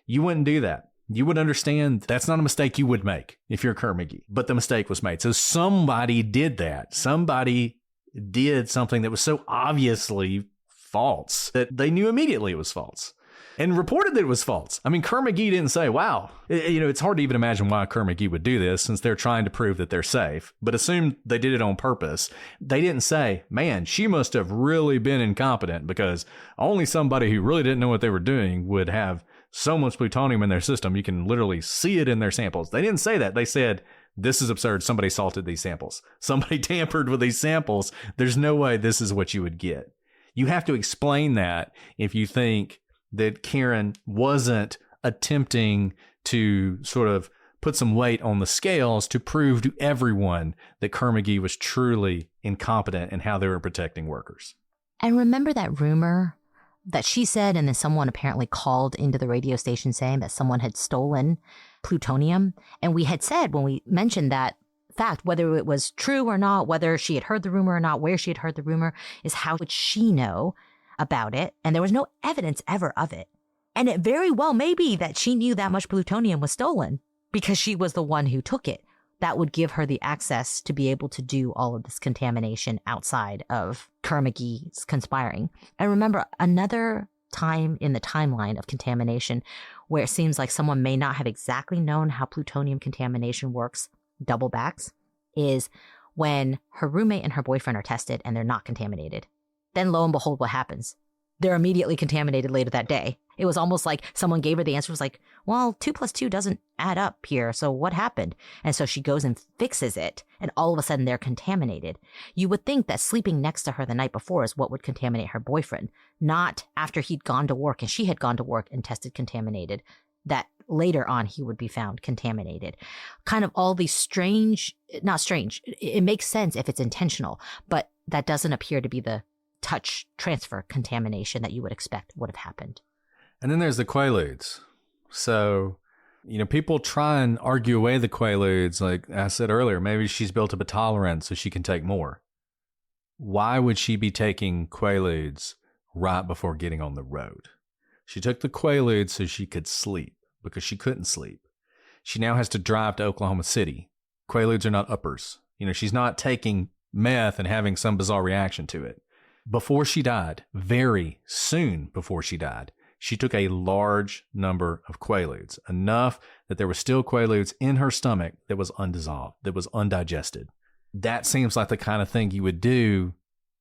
You wouldn't do that. You would understand that's not a mistake you would make if you're Karen McGee, but the mistake was made. So somebody did that. Somebody did something that was so obviously false that they knew immediately it was false and reported that it was false. I mean, Karen McGee didn't say, wow, it's hard to even imagine why Karen McGee would do this since they're trying to prove that they're safe, but assume they did it on purpose. They didn't say, man, she must have really been incompetent because only somebody who really didn't know what they were doing would have so much plutonium in their system. You can literally see it in their samples. They didn't say that. They said, this is absurd. Somebody salted these samples. Somebody tampered with these samples. There's no way this is what you would get. You have to explain that if you think that Karen wasn't attempting to sort of put some weight on the scales to prove to everyone that Karen McGee was truly incompetent in how they were protecting workers. And remember that rumor that she said, and then someone apparently called into the radio station saying that someone had stolen plutonium. And we had said when we mentioned that fact, whether it was true or not, whether she had heard the rumor or not, where she had heard the rumor, is how would she know about it? And there was no evidence ever of it. And it very well may be that she knew that much plutonium was stolen because she was the one who took it. That would give her the access to be able to do all of this contamination outside of Karen McGee's conspiring. And remember, another time in the timeline of contamination where it seems like someone may not have exactly known how plutonium contamination works, double backs, is when her roommate and her boyfriend are tested and they're not contaminated. Then lo and behold, what happens? They're immediately contaminated later that day. It was almost like someone gave her the answer, was like, well, 2 + 2 doesn't add up here, so what happened? And so she goes and fixes it, and all of a sudden they're contaminated. You would think that sleeping next to her the night before is what would contaminate her boyfriend, not after he'd gone to work and she had gone to work and tested contaminated, that later on he would be found contaminated. Kind of all these not strange, it makes sense if it's intentional, but that doesn't appear to be the touch transfer contamination that you would expect would have happened. And then there's the Quaaludes. So, people try and argue away the Quaaludes. Like I said earlier, maybe she's built up a tolerance so she can take more. Why would she be taking Quaaludes right before getting on the road? She took the Quaaludes so she could sleep because she couldn't sleep. She now has to drive to Oklahoma City. Quaaludes are not uppers. She's not taking meth and having some bizarre reaction to it. Before she died, very soon before she died, she took a large number of Quaaludes, enough that there was still Quaaludes in her stomach that was undissolved, that was undigested. That seems like the kind of thing you would do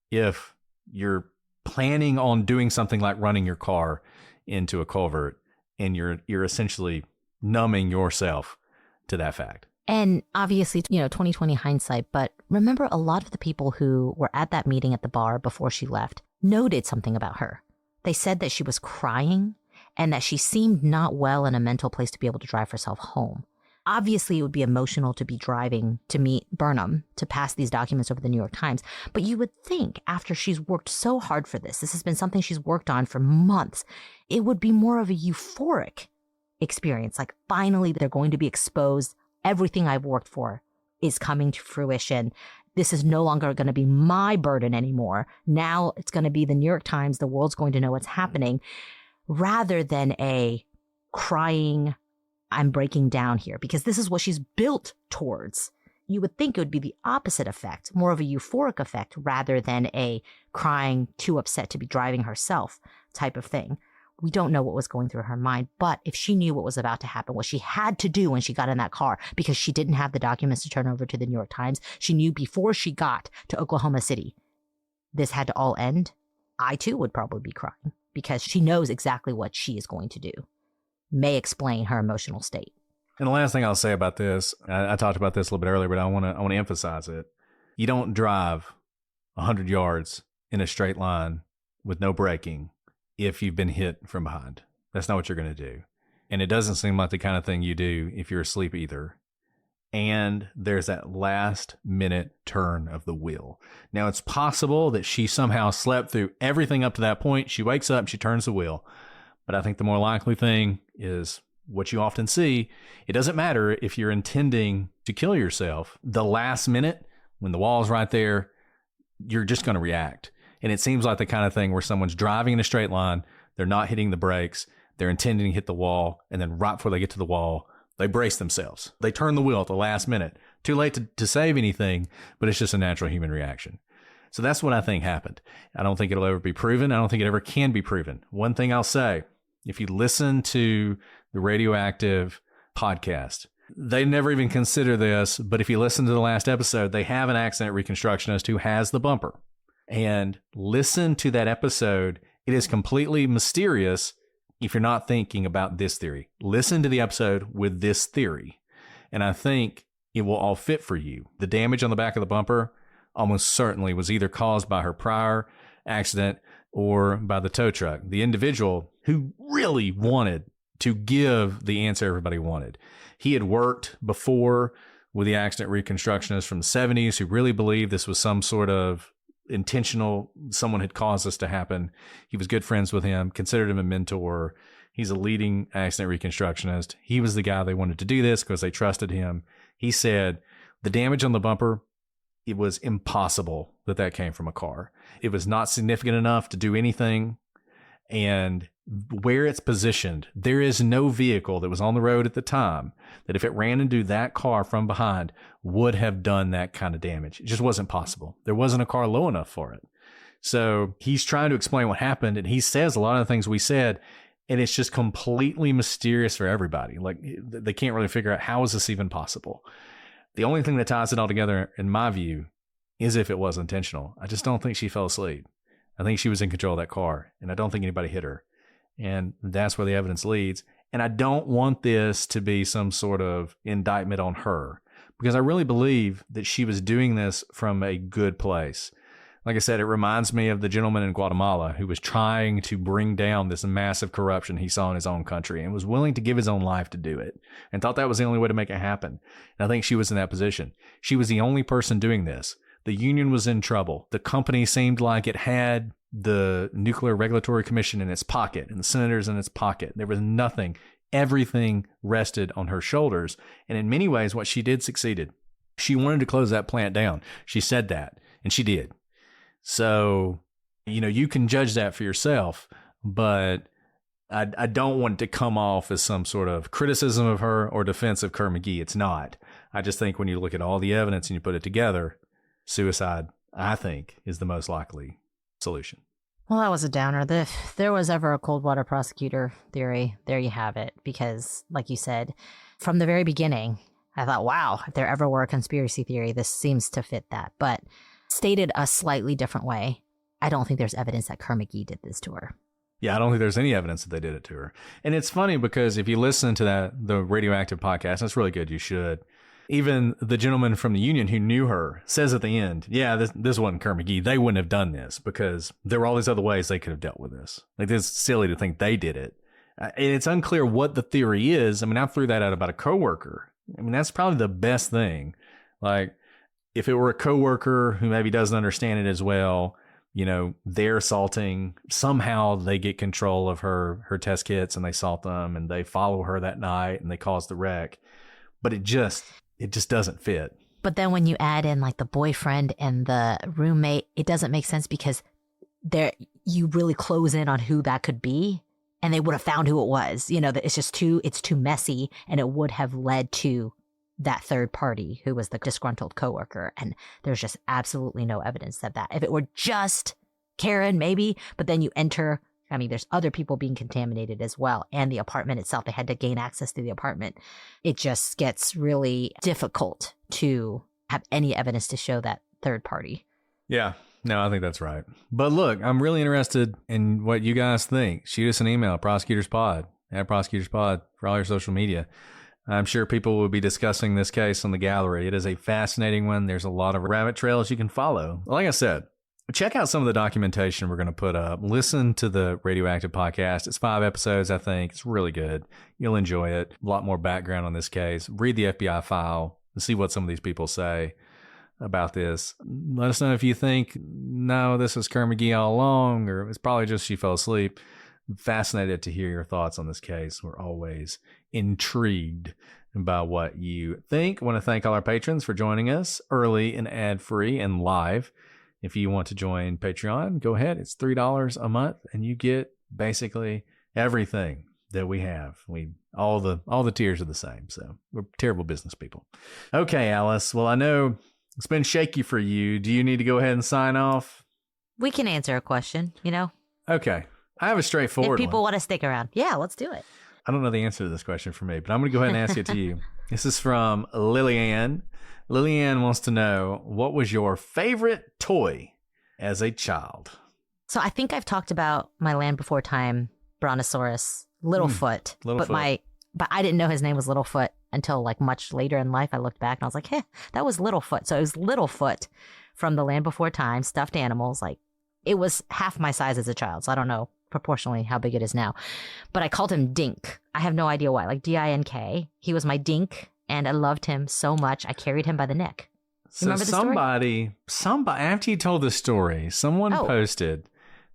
if you're planning on doing something like running your car into a culvert and you're essentially numbing yourself to that fact. And obviously, 2020 hindsight, but remember a lot of the people who were at that meeting at the bar before she left noted something about her. They said that she was crying and that she seemed not well in a mental place to be able to drive herself home. Obviously, it would be emotional to be driving to meet Burnham to pass these documents over the New York Times. But you would think after she's worked so hard for this has been something she's worked on for months, it would be more of a euphoric experience. Like finally, they're going to be exposed. Everything I've worked for is coming to fruition. This is no longer going to be my burden anymore. Now it's going to be the New York Times. The world's going to know what's happening, rather than a crying, I'm breaking down here, because this is what she's built towards. You would think it would be the opposite effect, more of a euphoric effect, rather than a crying, too upset to be driving herself type of thing. We don't know what was going through her mind, but if she knew what was about to happen, what she had to do when she got in that car, because she didn't have the documents to turn over to the New York Times, she knew before she got to Oklahoma City, this had to all end. I too would probably be crying because she knows exactly what she is going to do. May explain her emotional state. And the last thing I'll say about this, I talked about this a little bit earlier, but I want to emphasize it. You don't drive 100 yards in a straight line with no braking if you've been hit from behind. That's not what you're going to do. And it doesn't seem like the kind of thing you do if you're asleep either. And there's that last minute turn of the wheel. Now, it's possible that she somehow slept through everything up to that point. She wakes up, she turns the wheel. But I think the more likely thing is what you often see. It doesn't matter if you're intending to kill yourself. The last minute, when the wall's right there, you're just going to react. And it seems like the kind of thing where someone's driving in a straight line, they're not hitting the brakes, they're intending to hit the wall, and then right before they get to the wall, they brace themselves. They turn the wheel at the last minute. Too late to save anything, but it's just a natural human reaction. So that's what I think happened. I don't think it'll ever be proven. I don't think it ever can be proven. One thing I'll say, if you listen to the Radioactive podcast, they never even consider this, but if you listen to the last episode, they have an accident reconstructionist who has the bumper. And listen to that episode. It is completely mysterious if you're not thinking about this theory. Listen to the episode with this theory, and I think it will all fit for you. The damage on the back of the bumper almost certainly was either caused by her prior accident or by the tow truck, the individual who really wanted to give the answer everybody wanted. He had worked before with the accident reconstructionist from the 70s who really believed this was some sort of intentional, someone had caused this to happen. He was good friends with him, considered him a mentor. He's a leading accident reconstructionist. He was the guy they wanted to do this because they trusted him. He said the damage on the bumper, it was impossible that came from a car. It was not significant enough to do anything. And where it's positioned, there is no vehicle that was on the road at the time that if it ran into that car from behind would have done that kind of damage. It just wasn't possible. There wasn't a car low enough for it. So he's trying to explain what happened, and he says a lot of the things we said, and it's just completely mysterious for everybody. Like they can't really figure out how is this even possible. The only thing that ties it all together, in my view, is if it was intentional. I just don't think she fell asleep. I think she was in control of that car, and I don't think anybody hit her. And that's where the evidence leads. And I don't want this to be some sort of indictment on her, because I really believe that she was doing this from a good place. Like I said, it reminds me of the gentleman in Guatemala who was trying to bring down this massive corruption he saw in his own country and was willing to give his own life to do it and thought that was the only way to make it happen. And I think she was in that position. She was the only person doing this. The union was in trouble. The company seemed like it had the Nuclear Regulatory Commission in its pocket and the senators in its pocket. There was nothing. Everything rested on her shoulders. And in many ways, what she did succeeded. She wanted to close that plant down. She said that, and she did. So, you can judge that for yourself, but I don't want it to come off as some sort of criticism of her or defense of Kerr McGee. It's not. I just think when you look at all the evidence and you put it together, suicide, I think, is the most likely solution. Well, that was a downer. If there was ever a cold water prosecutor theory, there you have it. Because, like you said, from the very beginning, I thought, wow, if there ever were a conspiracy theory, this seems to fit that. But stated a slightly different way, I don't think there's evidence that Kerr McGee did this to her. Yeah, I don't think there's any evidence that they did it to her. And it's funny because if you listen to the Radioactive podcast, that's really good. You should. Even the gentleman from the union who knew her says at the end, yeah, this wasn't Kerr McGee. They wouldn't have done this because there were all these other ways they could have dealt with this. Like, it's silly to think they did it. And it's unclear what the theory is. I mean, I threw that out about a coworker. I mean, that's probably the best thing. Like, if it were a coworker who maybe doesn't understand it as well, they're salting. Somehow they get control of her test kits and they salt them and they follow her that night and they cause the wreck. But it just doesn't fit. But then when you add in like the boyfriend and the roommate, it doesn't make sense because you really close in on who that could be. And they would have found who it was. That it's just too messy, and it would have led to that third party who was the disgruntled coworker. And there's just absolutely no evidence of that. If it were just Karen, maybe, but then you enter, there's other people being contaminated as well. And the apartment itself, they had to gain access to the apartment. It just gets really difficult to have any evidence to show that third party. Yeah. No, I think that's right. But look, I'm really interested in what you guys think. Shoot us an email, prosecutorspod, @prosecutorspod for all your social media. I'm sure people will be discussing this case on the gallery. It is a fascinating one. There's a lot of rabbit trails you can follow. Like I said, check out some of the documentation we're going to put up. Listen to the Radioactive podcast. It's 5 episodes, I think. It's really good. You'll enjoy it. A lot more background on this case. Read the FBI file and see what some of these people say about this. Let us know if you think, no, this was Kerr McGee all along, or it's probably just she fell asleep. I'm fascinated to hear your thoughts on this case. We're always intrigued by what you think. I want to thank all our patrons for joining us early and ad-free and live. If you want to join Patreon, go ahead. It's $3 a month, and you get basically everything that we have. All the tiers are the same, so we're terrible business people. Okay, Alice. Well, I know it's been shaky for you. Do you need to go ahead and sign off? We can answer a question, Okay. I have a straightforward if people one. want to stick around. Yeah, let's do it. I don't know the answer to this question for me, but I'm going to go ahead and ask it to you. This is from Lillian. Lillian wants to know, what was your favorite toy as a child? So I think I've talked about my Land Before Time Brontosaurus, Littlefoot. But I didn't know his name was Littlefoot until like much later in life. I looked back and I was like, that was Littlefoot. So it was Littlefoot from the Land Before Time, stuffed animals. Like, it was half my size as a child. So I don't know proportionally how big it is now. But I called him Dink. I have no idea why. Like Dink. He was my Dink, and I loved him so much. I carried him by the neck. So remember the somebody, after you told the story, someone posted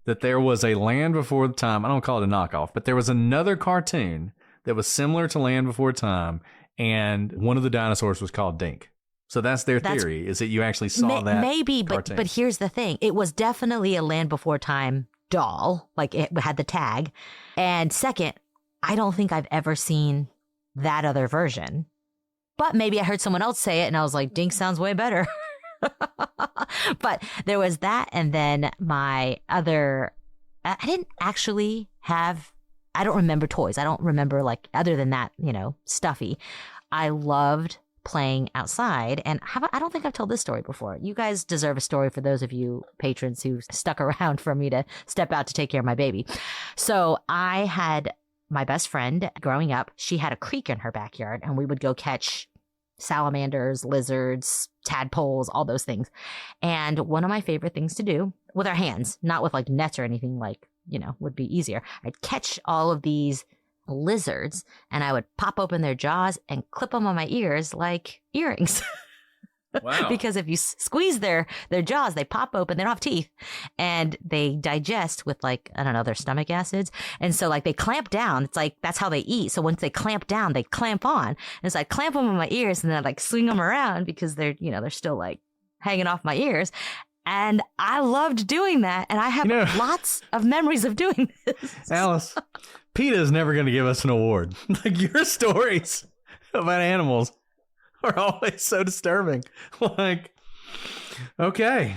that there was a Land Before Time. I don't call it a knockoff, but there was another cartoon that was similar to Land Before Time, and one of the dinosaurs was called Dink. So that's their theory, is that you actually saw that maybe, cartoon. But here's the thing. It was definitely a Land Before Time doll. Like, it had the tag. And second, I don't think I've ever seen that other version. But maybe I heard someone else say it and I was like, Dink sounds way better. But there was that. And then my other, I didn't actually have, I don't remember toys. I don't remember, like, other than that, stuffy. I loved playing outside. And I don't think I've told this story before. You guys deserve a story for those of you patrons who stuck around for me to step out to take care of my baby. So I had my best friend growing up. She had a creek in her backyard, and we would go catch salamanders, lizards, tadpoles, all those things. And one of my favorite things to do with our hands, not with like nets or anything like, would be easier. I'd catch all of these lizards and I would pop open their jaws and clip them on my ears like earrings. Wow. Because if you squeeze their jaws, they pop open, they don't have teeth, and they digest with like, I don't know, their stomach acids. And so like they clamp down. It's like, that's how they eat. So once they clamp down, they clamp on. And so I clamp them on my ears and then I like swing them around because they're, they're still like hanging off my ears. And I loved doing that. And I have lots of memories of doing this. Alice, PETA's never going to give us an award. Like, your stories about animals are always so disturbing. Like, okay.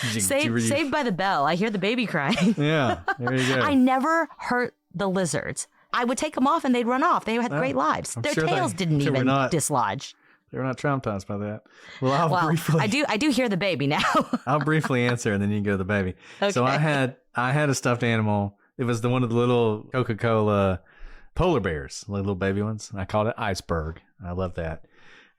Saved by the bell. I hear the baby crying. Yeah, there you go. I never hurt the lizards. I would take them off and they'd run off. They had great lives. Their tails didn't even dislodge. They were not traumatized by that. Well, briefly. I do hear the baby now. I'll briefly answer, and then you can go to the baby. Okay. So I had a stuffed animal. It was one of the little Coca-Cola polar bears, little baby ones. I called it Iceberg. I love that.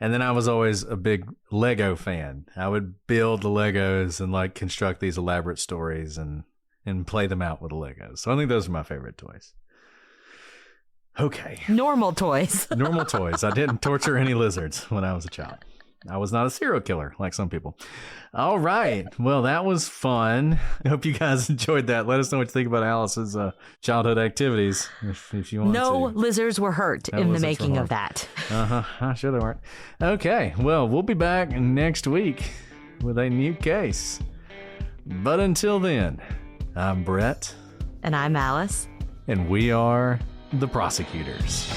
And then I was always a big Lego fan. I would build the Legos and like construct these elaborate stories and play them out with the Legos. So I think those are my favorite toys. Okay. Normal toys. Normal toys. I didn't torture any lizards when I was a child. I was not a serial killer like some people. All right. Well, that was fun. I hope you guys enjoyed that. Let us know what you think about Alice's childhood activities if you want to. No lizards were hurt in the making of that. I'm sure they weren't. Okay. Well, we'll be back next week with a new case. But until then, I'm Brett. And I'm Alice. And we are the prosecutors.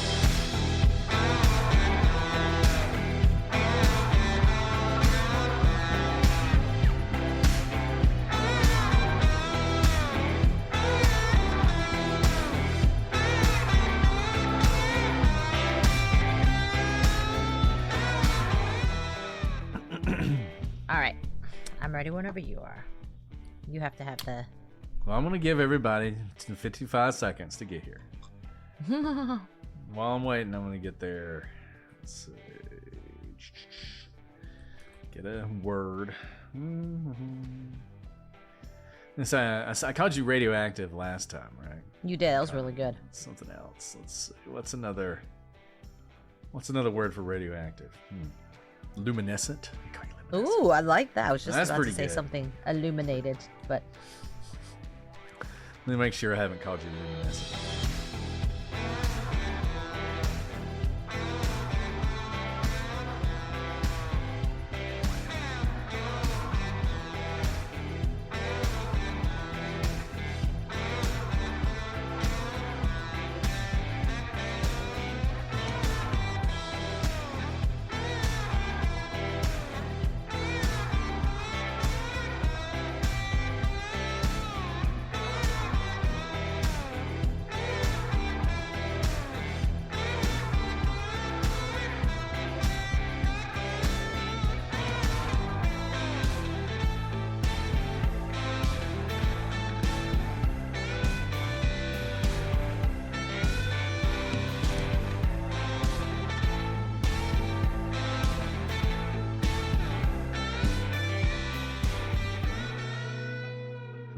All right. I'm ready whenever you are. You have to have the... Well, I'm going to give everybody 55 seconds to get here. While I'm waiting, I'm going to get there. Let's see. Get a word. I called you radioactive last time, right? You did. That was really good. Something else. Let's see. What's another word for radioactive? Luminescent? Ooh, I like that. I was just about to say good. Something illuminated, but... Let me make sure I haven't called you luminescent.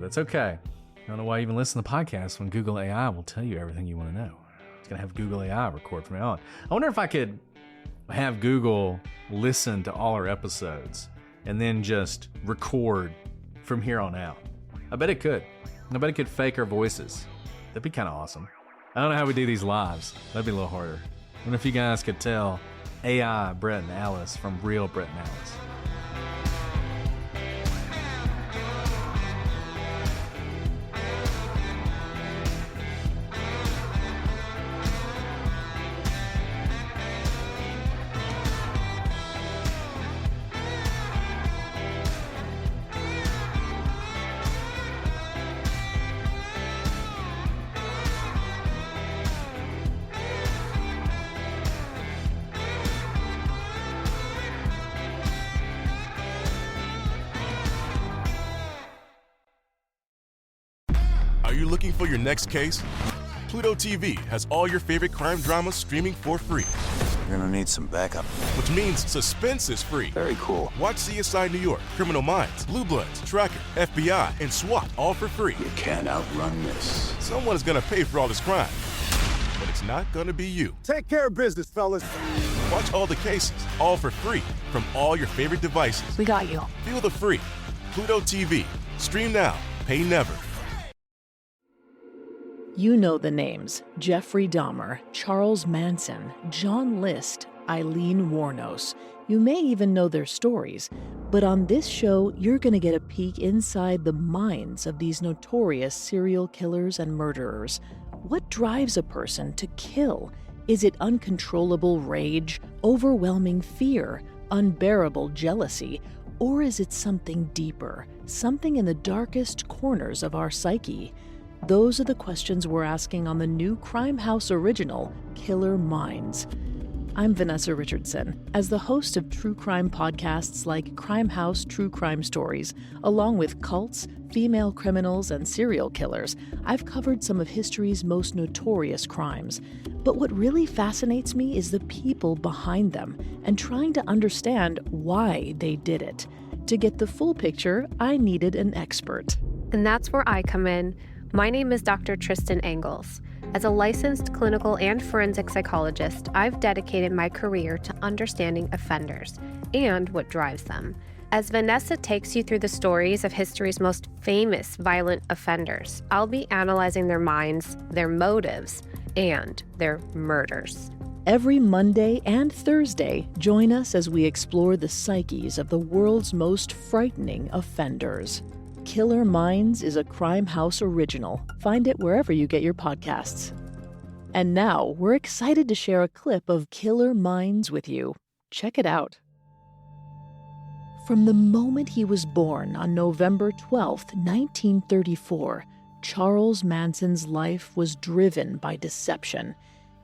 That's okay. I don't know why you even listen to podcasts when Google AI will tell you everything you want to know. It's going to have Google AI record from now on. I wonder if I could have Google listen to all our episodes and then just record from here on out. I bet it could. I bet it could fake our voices. That'd be kind of awesome. I don't know how we do these lives. That'd be a little harder. I wonder if you guys could tell AI Brett and Alice from real Brett and Alice. Are you looking for your next case? Pluto TV has all your favorite crime dramas streaming for free. You're gonna need some backup. Which means suspense is free. Very cool. Watch CSI New York, Criminal Minds, Blue Bloods, Tracker, FBI, and SWAT all for free. You can't outrun this. Someone is gonna pay for all this crime. But it's not gonna be you. Take care of business, fellas. Watch all the cases, all for free, from all your favorite devices. We got you. Feel the free. Pluto TV. Stream now. Pay never. You know the names: Jeffrey Dahmer, Charles Manson, John List, Eileen Wuornos. You may even know their stories. But on this show, you're going to get a peek inside the minds of these notorious serial killers and murderers. What drives a person to kill? Is it uncontrollable rage, overwhelming fear, unbearable jealousy, or is it something deeper, something in the darkest corners of our psyche? Those are the questions we're asking on the new Crime House original, Killer Minds. I'm Vanessa Richardson. As the host of true crime podcasts like Crime House True Crime Stories, along with cults, female criminals, and serial killers, I've covered some of history's most notorious crimes. But what really fascinates me is the people behind them and trying to understand why they did it. To get the full picture, I needed an expert. And that's where I come in. My name is Dr. Tristan Engels. As a licensed clinical and forensic psychologist, I've dedicated my career to understanding offenders and what drives them. As Vanessa takes you through the stories of history's most famous violent offenders, I'll be analyzing their minds, their motives, and their murders. Every Monday and Thursday, join us as we explore the psyches of the world's most frightening offenders. Killer Minds is a Crime House original. Find it wherever you get your podcasts. And now, we're excited to share a clip of Killer Minds with you. Check it out. From the moment he was born on November 12, 1934, Charles Manson's life was driven by deception.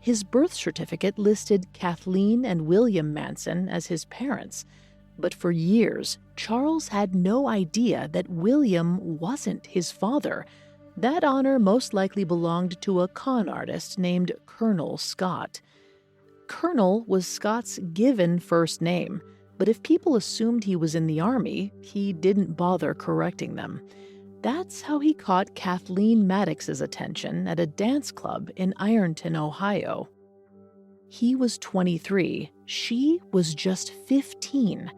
His birth certificate listed Kathleen and William Manson as his parents. But for years, Charles had no idea that William wasn't his father. That honor most likely belonged to a con artist named Colonel Scott. Colonel was Scott's given first name, but if people assumed he was in the Army, he didn't bother correcting them. That's how he caught Kathleen Maddox's attention at a dance club in Ironton, Ohio. He was 23. She was just 15.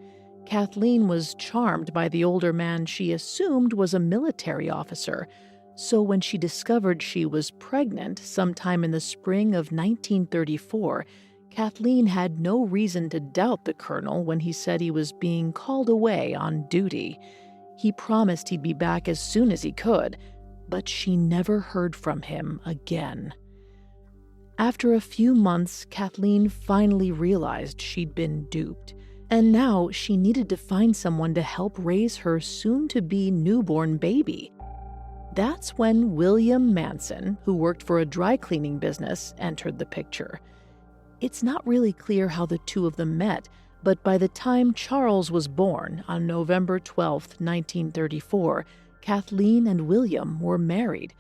Kathleen was charmed by the older man she assumed was a military officer. So when she discovered she was pregnant sometime in the spring of 1934, Kathleen had no reason to doubt the colonel when he said he was being called away on duty. He promised he'd be back as soon as he could, but she never heard from him again. After a few months, Kathleen finally realized she'd been duped. And now she needed to find someone to help raise her soon-to-be newborn baby. That's when William Manson, who worked for a dry cleaning business, entered the picture. It's not really clear how the two of them met, but by the time Charles was born on November 12, 1934, Kathleen and William were married.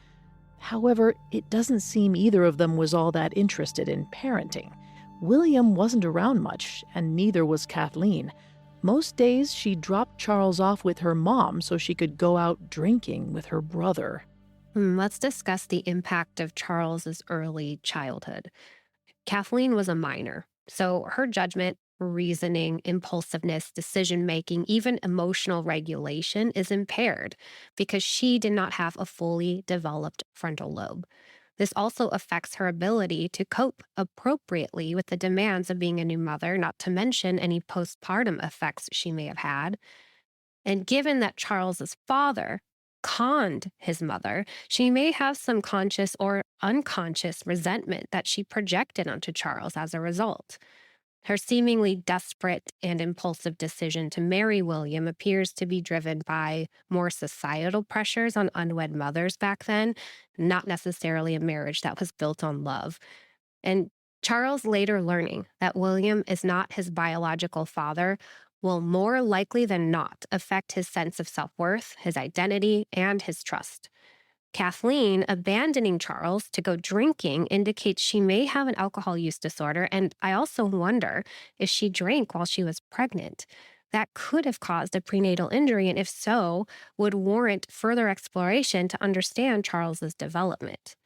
However, it doesn't seem either of them was all that interested in parenting. William wasn't around much, and neither was Kathleen. Most days, she dropped Charles off with her mom so she could go out drinking with her brother. Let's discuss the impact of Charles's early childhood. Kathleen was a minor, so her judgment, reasoning, impulsiveness, decision-making, even emotional regulation is impaired because she did not have a fully developed frontal lobe. This also affects her ability to cope appropriately with the demands of being a new mother, not to mention any postpartum effects she may have had. And given that Charles's father conned his mother, she may have some conscious or unconscious resentment that she projected onto Charles as a result. Her seemingly desperate and impulsive decision to marry William appears to be driven by more societal pressures on unwed mothers back then, not necessarily a marriage that was built on love. And Charles later learning that William is not his biological father will more likely than not affect his sense of self-worth, his identity, and his trust. Kathleen abandoning Charles to go drinking indicates she may have an alcohol use disorder, and I also wonder if she drank while she was pregnant. That could have caused a prenatal injury, and if so, would warrant further exploration to understand Charles's development.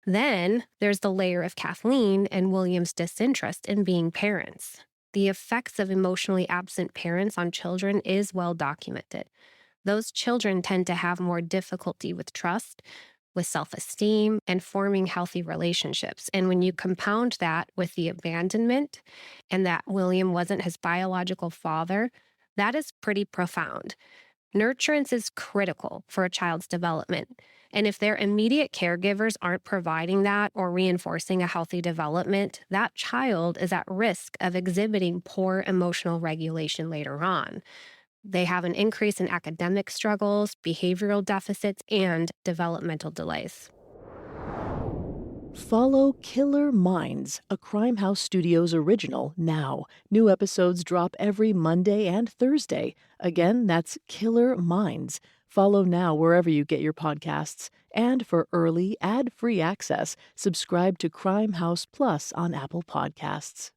Then there's the layer of Kathleen and William's disinterest in being parents. The effects of emotionally absent parents on children is well documented. Those children tend to have more difficulty with trust, with self-esteem, and forming healthy relationships. And when you compound that with the abandonment and that William wasn't his biological father, that is pretty profound. Nurturance is critical for a child's development. And if their immediate caregivers aren't providing that or reinforcing a healthy development, that child is at risk of exhibiting poor emotional regulation later on. They have an increase in academic struggles, behavioral deficits, and developmental delays. Follow Killer Minds, a Crime House Studios original, now. New episodes drop every Monday and Thursday. Again, that's Killer Minds. Follow now wherever you get your podcasts. And for early, ad-free access, subscribe to Crime House Plus on Apple Podcasts.